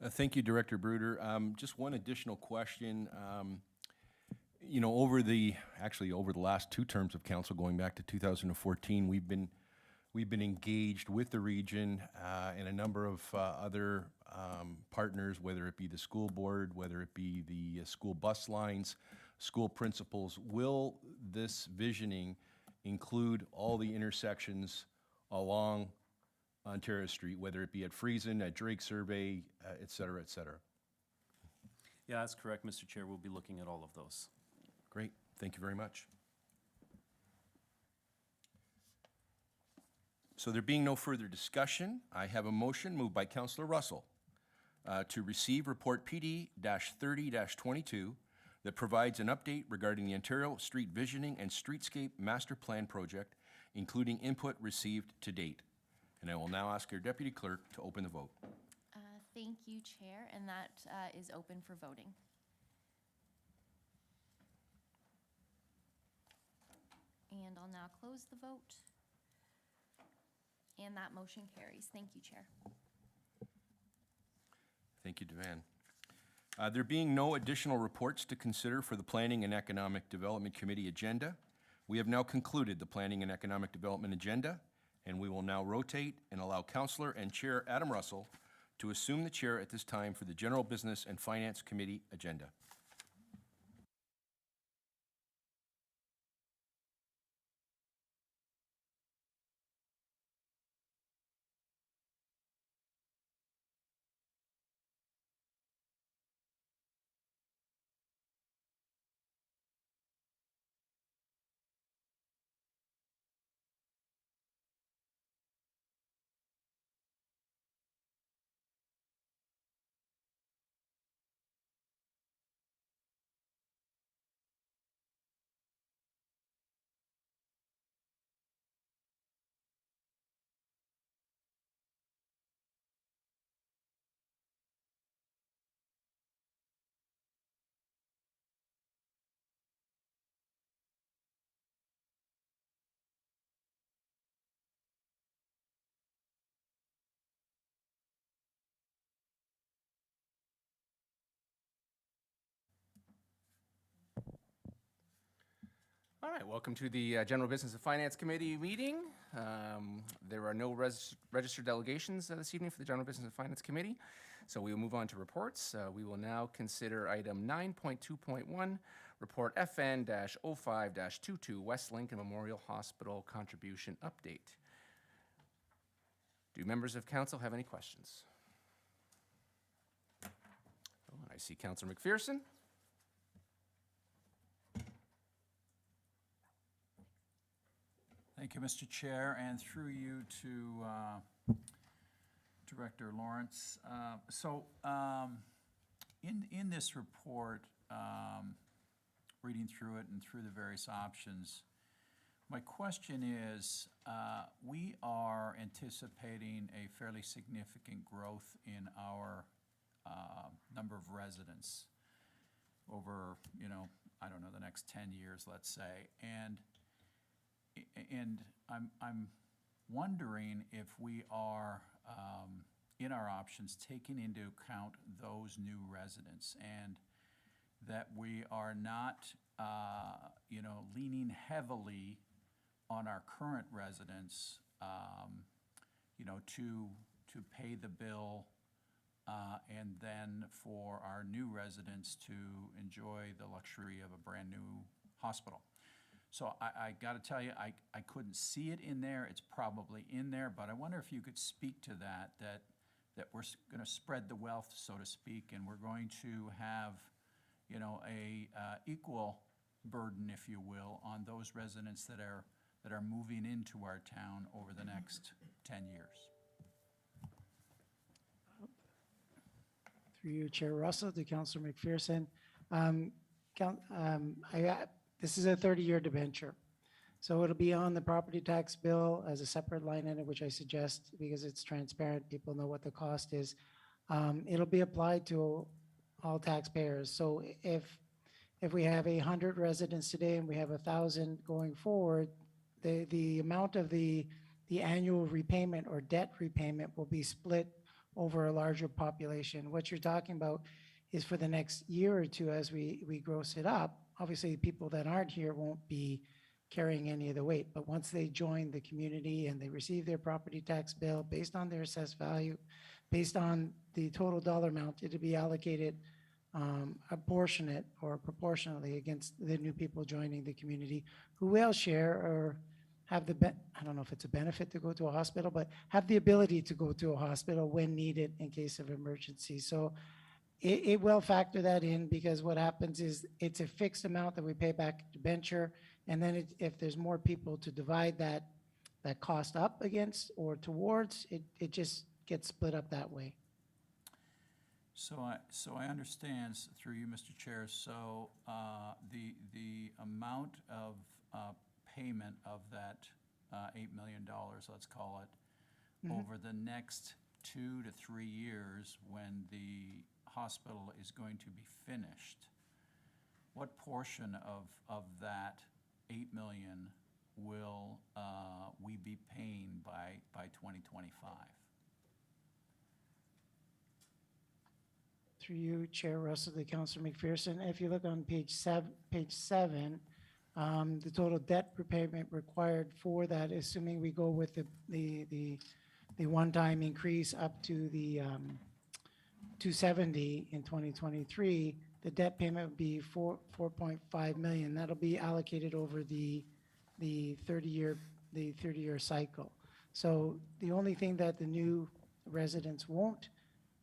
Thank you, Director Bruder. Just one additional question. You know, over the last 2 terms of council, going back to 2014, we've been engaged with the region and a number of other partners, whether it be the school board, whether it be the school bus lines, school principals. Will this visioning include all the intersections along Ontario Street, whether it be at Friesen, at Drake Survey, et cetera, et cetera? Yeah, that's correct, Mr. Chair. We'll be looking at all of those. Great. Thank you very much. So there being no further discussion, I have a motion moved by Councillor Russell to receive report PD-30-22 that provides an update regarding the Ontario Street Visioning and Streetscape Master Plan Project, including input received to date. And I will now ask our Deputy Clerk to open the vote. Thank you, Chair, and that is open for voting. And I'll now close the vote. And that motion carries. Thank you, Chair. Thank you, Devan. There being no additional reports to consider for the Planning and Economic Development Committee agenda, we have now concluded the Planning and Economic Development agenda, and we will now rotate and allow Councillor and Chair Adam Russell to assume the chair at this time for the General Business and Finance Committee agenda. All right, welcome to the General Business and Finance Committee meeting. There are no registered delegations this evening for the General Business and Finance Committee, so we will move on to reports. We will now consider item 9.2.1, report FN-05-22, West Lincoln Memorial Hospital contribution update. Do members of council have any questions? Oh, I see Councillor McPherson. Thank you, Mr. Chair, and through you to Director Lawrence. In this report, reading through it and through the various options, my question is, we are anticipating a fairly significant growth in our number of residents over, I don't know, the next 10 years, let's say. And I'm wondering if we are, in our options, taking into account those new residents, and that we are not, leaning heavily on our current residents, to pay the bill, and then for our new residents to enjoy the luxury of a brand-new hospital. So I got to tell you, I couldn't see it in there. It's probably in there, but I wonder if you could speak to that we're going to spread the wealth, so to speak, and we're going to have, a equal burden, if you will, on those residents that are moving into our town over the next 10 years? Through you, Chair Russell, to Councillor McPherson. This is a 30-year debenture. So it'll be on the property tax bill as a separate line item, which I suggest because it's transparent, people know what the cost is. It'll be applied to all taxpayers. So if we have 100 residents today and we have 1,000 going forward, the amount of the annual repayment or debt repayment will be split over a larger population. What you're talking about is for the next year or two as we gross it up. Obviously, people that aren't here won't be carrying any of the weight, but once they join the community and they receive their property tax bill based on their assessed value, based on the total dollar amount, it'll be allocated apportionate or proportionally against the new people joining the community who will share or have I don't know if it's a benefit to go to a hospital, but have the ability to go to a hospital when needed in case of emergency. So it will factor that in because what happens is it's a fixed amount that we pay back to debenture, and then if there's more people to divide that cost up against or towards, it just gets split up that way. So I understand through you, Mr. Chair. So the amount of payment of that $8 million, let's call it, over the next 2 to 3 years when the hospital is going to be finished, what portion of that $8 million will we be paying by 2025? Through you, Chair Russell, to Councillor McPherson. If you look on page seven, the total debt repayment required for that, assuming we go with the one-time increase up to the 270 in 2023, the debt payment would be 4.5 million. That'll be allocated over the 30-year cycle. So the only thing that the new residents won't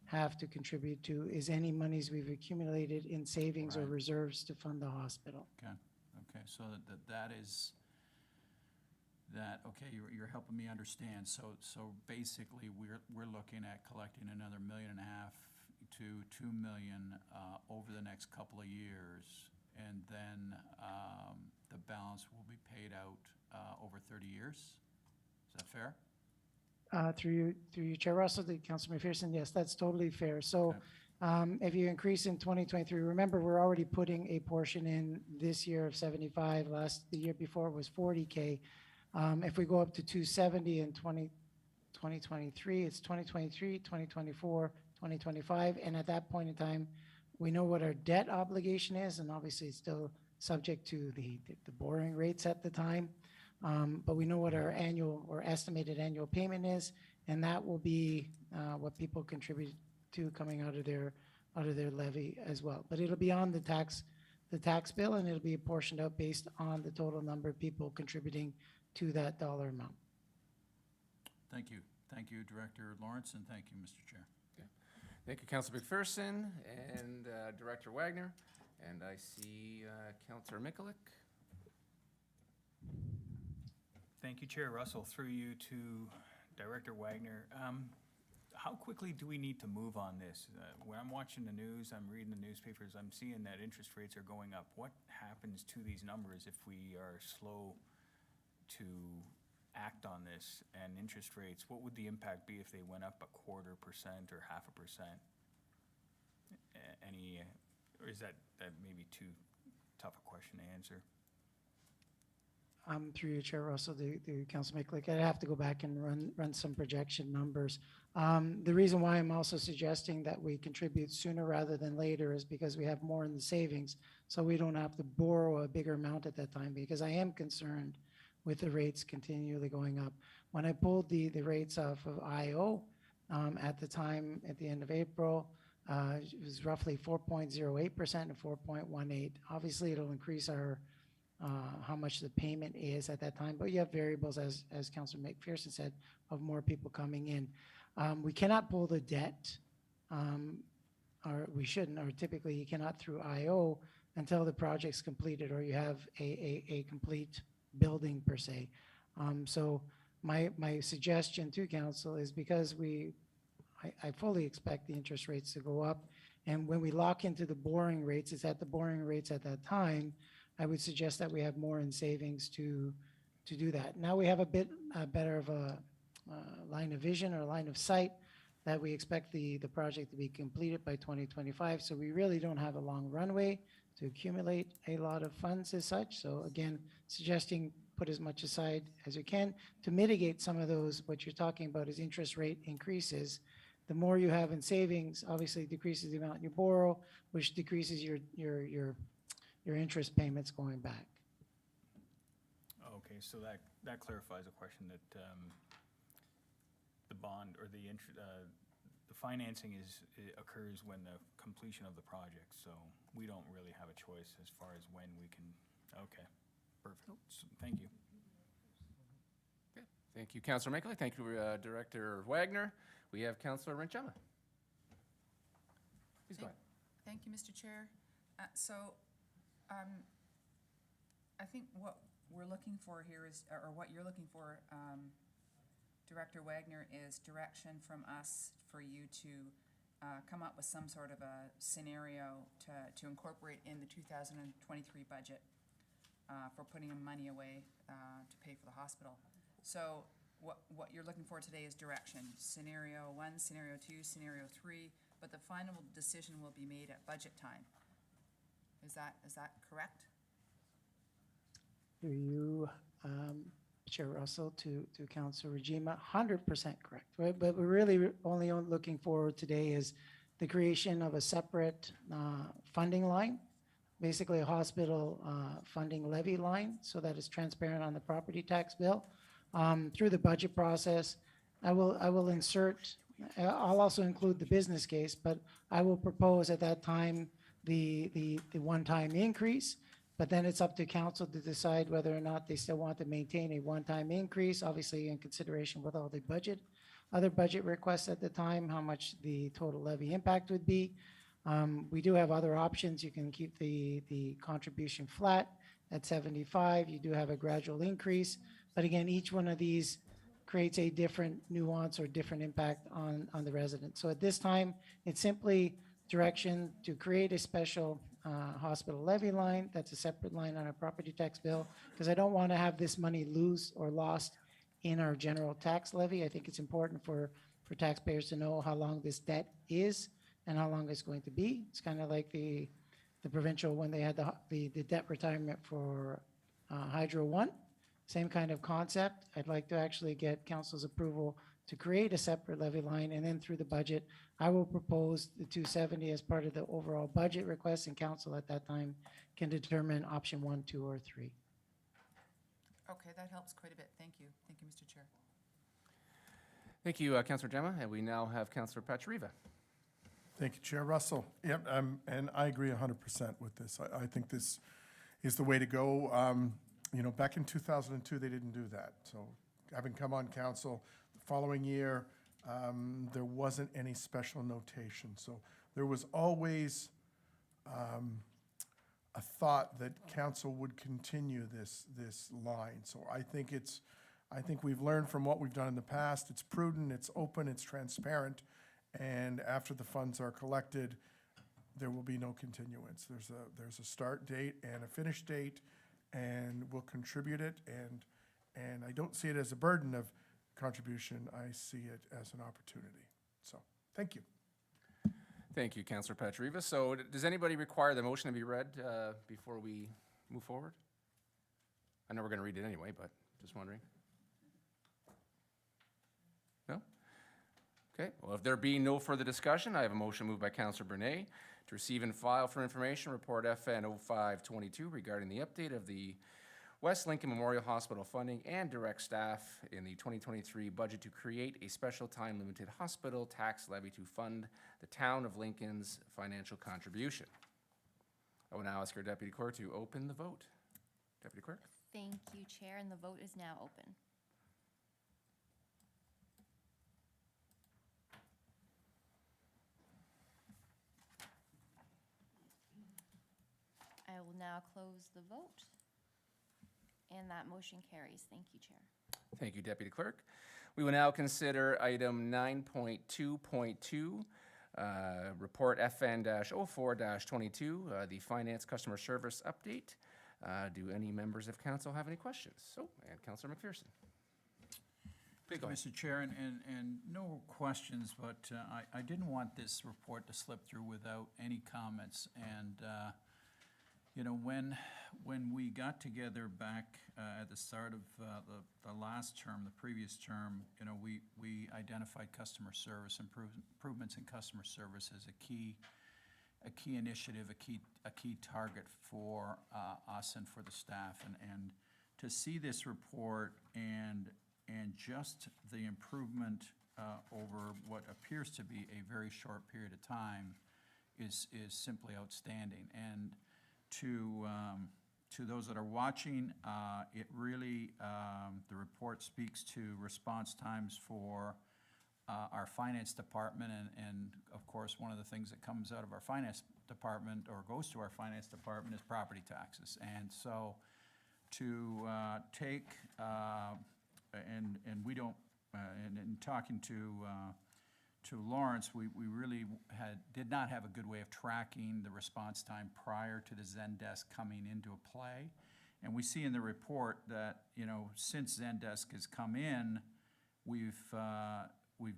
have to contribute to is any monies we've accumulated in savings or reserves to fund the hospital. Okay, so okay, you're helping me understand. So basically, we're looking at collecting another $1.5 million to $2 million over the next couple of years, and then the balance will be paid out over 30 years. Is that fair? Through you, Chair Russell, to Councilor McPherson, yes, that's totally fair. So if you increase in 2023, remember we're already putting a portion in this year of 75. The year before was 40K. If we go up to 270 in 2023, it's 2023, 2024, 2025, and at that point in time, we know what our debt obligation is, and obviously it's still subject to the borrowing rates at the time. But we know what our annual or estimated annual payment is, and that will be what people contribute to coming out of their levy as well. But it'll be on the tax bill, and it'll be apportioned out based on the total number of people contributing to that dollar amount. Thank you. Thank you, Director Lawrence, and thank you, Mr. Chair. Thank you, Councilor McPherson and Director Wagner. And I see Councilor Mikulik. Thank you, Chair Russell. Through you to Director Wagner. How quickly do we need to move on this? When I'm watching the news, I'm reading the newspapers, I'm seeing that interest rates are going up. What happens to these numbers if we are slow to act on this and interest rates? What would the impact be if they went up 0.25% or 0.5%? Or is that maybe too tough a question to answer? Through you, Chair Russell, to Councilor Mikulik, I'd have to go back and run some projection numbers. The reason why I'm also suggesting that we contribute sooner rather than later is because we have more in the savings, so we don't have to borrow a bigger amount at that time, because I am concerned with the rates continually going up. When I pulled the rates off of IO at the time, at the end of April, it was roughly 4.08% and 4.18%. Obviously, it'll increase our how much the payment is at that time, but you have variables, as Councilor McPherson said, of more people coming in. We cannot pull the debt, or we shouldn't, or typically you cannot through IO until the project's completed or you have a complete building per se. So my suggestion to council is because I fully expect the interest rates to go up. And when we lock into the borrowing rates, it's at the borrowing rates at that time, I would suggest that we have more in savings to do that. Now we have a bit better of a line of vision or line of sight that we expect the project to be completed by 2025. So we really don't have a long runway to accumulate a lot of funds as such. So again, suggesting put as much aside as you can to mitigate some of those, what you're talking about is interest rate increases. The more you have in savings, obviously decreases the amount you borrow, which decreases your interest payments going back. Okay, so that clarifies a question that the bond or the financing occurs when the completion of the project, so we don't really have a choice as far as when we can, okay, perfect. So, thank you. Okay. Thank you, Councillor Makeley. Thank you, Director Wagner. We have Councillor Renchema. Please go ahead. Thank you, Mr. Chair. I think what we're looking for here is, or what you're looking for, Director Wagner, is direction from us for you to come up with some sort of a scenario to incorporate in the 2023 budget for putting money away to pay for the hospital. So what you're looking for today is direction. Scenario 1, Scenario 2, Scenario 3, but the final decision will be made at budget time. Is that correct? Through you, Chair Russell, to Councilor Regima, 100% correct, right? But we're really only looking forward today is the creation of a separate funding line, basically a hospital funding levy line, so that it's transparent on the property tax bill. Through the budget process, I will insert, I'll also include the business case, but I will propose at that time the one-time increase, but then it's up to council to decide whether or not they still want to maintain a one-time increase, obviously in consideration with all the other budget requests at the time, how much the total levy impact would be. We do have other options. You can keep the contribution flat at 75. You do have a gradual increase, but again, each one of these creates a different nuance or different impact on the resident. So at this time, it's simply direction to create a special hospital levy line. That's a separate line on our property tax bill, because I don't want to have this money lose or lost in our general tax levy. I think it's important for taxpayers to know how long this debt is and how long it's going to be. It's kind of like the provincial when they had the debt retirement for Hydro One. Same kind of concept. I'd like to actually get council's approval to create a separate levy line, and then through the budget, I will propose the 270 as part of the overall budget request, and council at that time can determine option 1, 2, or 3. Okay, that helps quite a bit. Thank you. Thank you, Mr. Chair. Thank you, Councillor Gemma, and we now have Councillor Pachariva. Thank you, Chair Russell. Yep, and I agree 100% with this. I think this is the way to go. You know, back in 2002, they didn't do that. So having come on council the following year, there wasn't any special notation. So there was always a thought that council would continue this line. So I think we've learned from what we've done in the past. It's prudent, it's open, it's transparent, and after the funds are collected, there will be no continuance. There's a start date and a finish date, and we'll contribute it, and I don't see it as a burden of contribution. I see it as an opportunity. So, thank you. Thank you, Councillor Pachariva. So does anybody require the motion to be read before we move forward? I know we're going to read it anyway, but just wondering. No? Okay, well, if there be no further discussion, I have a motion moved by Councillor Brunet to receive and file for information report FN 0522 regarding the update of the West Lincoln Memorial Hospital funding and direct staff in the 2023 budget to create a special time-limited hospital tax levy to fund the town of Lincoln's financial contribution. I will now ask our Deputy Clerk to open the vote. Deputy Clerk? Thank you, Chair, and the vote is now open. I I will now close the vote. And that motion carries. Thank you, Chair. Thank you, Deputy Clerk. We will now consider item 9.2.2, Report FN-04-22, the Finance Customer Service Update. Do any members of council have any questions? So, and Councillor McPherson. Please go ahead. Mr. Chair, and no questions, but I didn't want this report to slip through without any comments. And, you know, when we got together back at the start of the last term, the previous term, you know, we identified customer service, improvements in customer service as a key initiative, a key target for us and for the staff. And to see this report and just the improvement over what appears to be a very short period of time is simply outstanding. And to those that are watching, it really, the report speaks to response times for our finance department, and of course, one of the things that comes out of our finance department or goes to our finance department is property taxes. And so to take, and we don't, and in talking to Lawrence, we really did not have a good way of tracking the response time prior to the Zendesk coming into play. And we see in the report that, you know, since Zendesk has come in, we've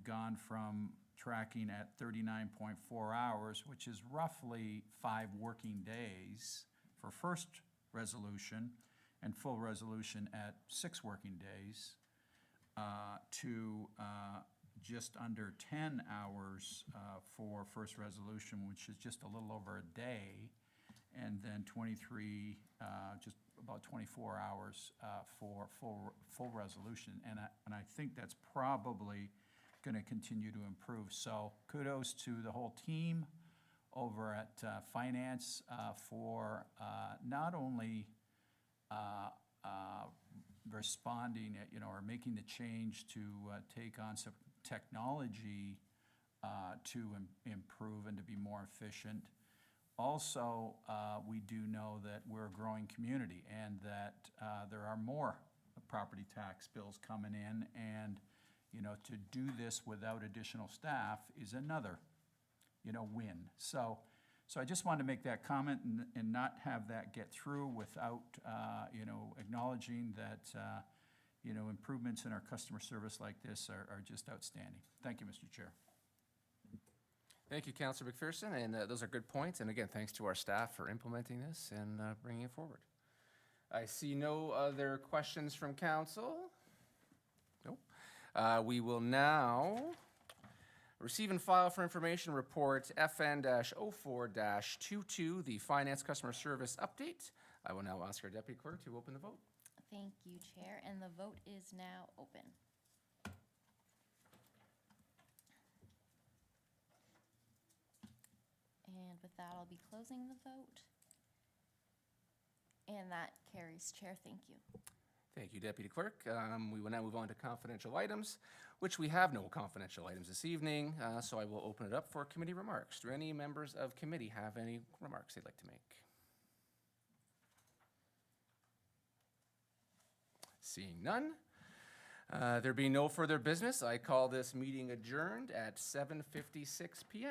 gone from tracking at 39.4 hours, which is roughly 5 working days for first resolution, and full resolution at 6 working days, to just under 10 hours for first resolution, which is just a little over a day, and then 23, just about 24 hours for full resolution. And I think that's probably going to continue to improve. So kudos to the whole team over at Finance for not only responding, or making the change to take on some technology to improve and to be more efficient. Also, we do know that we're a growing community and that there are more property tax bills coming in, and to do this without additional staff is another, win. So I just wanted to make that comment and not have that get through without, acknowledging that, improvements in our customer service like this are just outstanding. Thank you, Mr. Chair. Thank you, Councillor McPherson, and those are good points. And again, thanks to our staff for implementing this and bringing it forward. I see no other questions from council. Nope. We will now receive and file for information report FN-04-22, the Finance Customer Service Update. I will now ask our Deputy Clerk to open the vote. Thank you, Chair, and the vote is now open. And with that, I'll be closing the vote. And that carries, Chair. Thank you. Thank you, Deputy Clerk. We will now move on to confidential items, which we have no confidential items this evening, so I will open it up for committee remarks. Do any members of committee have any remarks they'd like to make? Seeing none, there being no further business, I call this meeting adjourned at 7:56 p.m.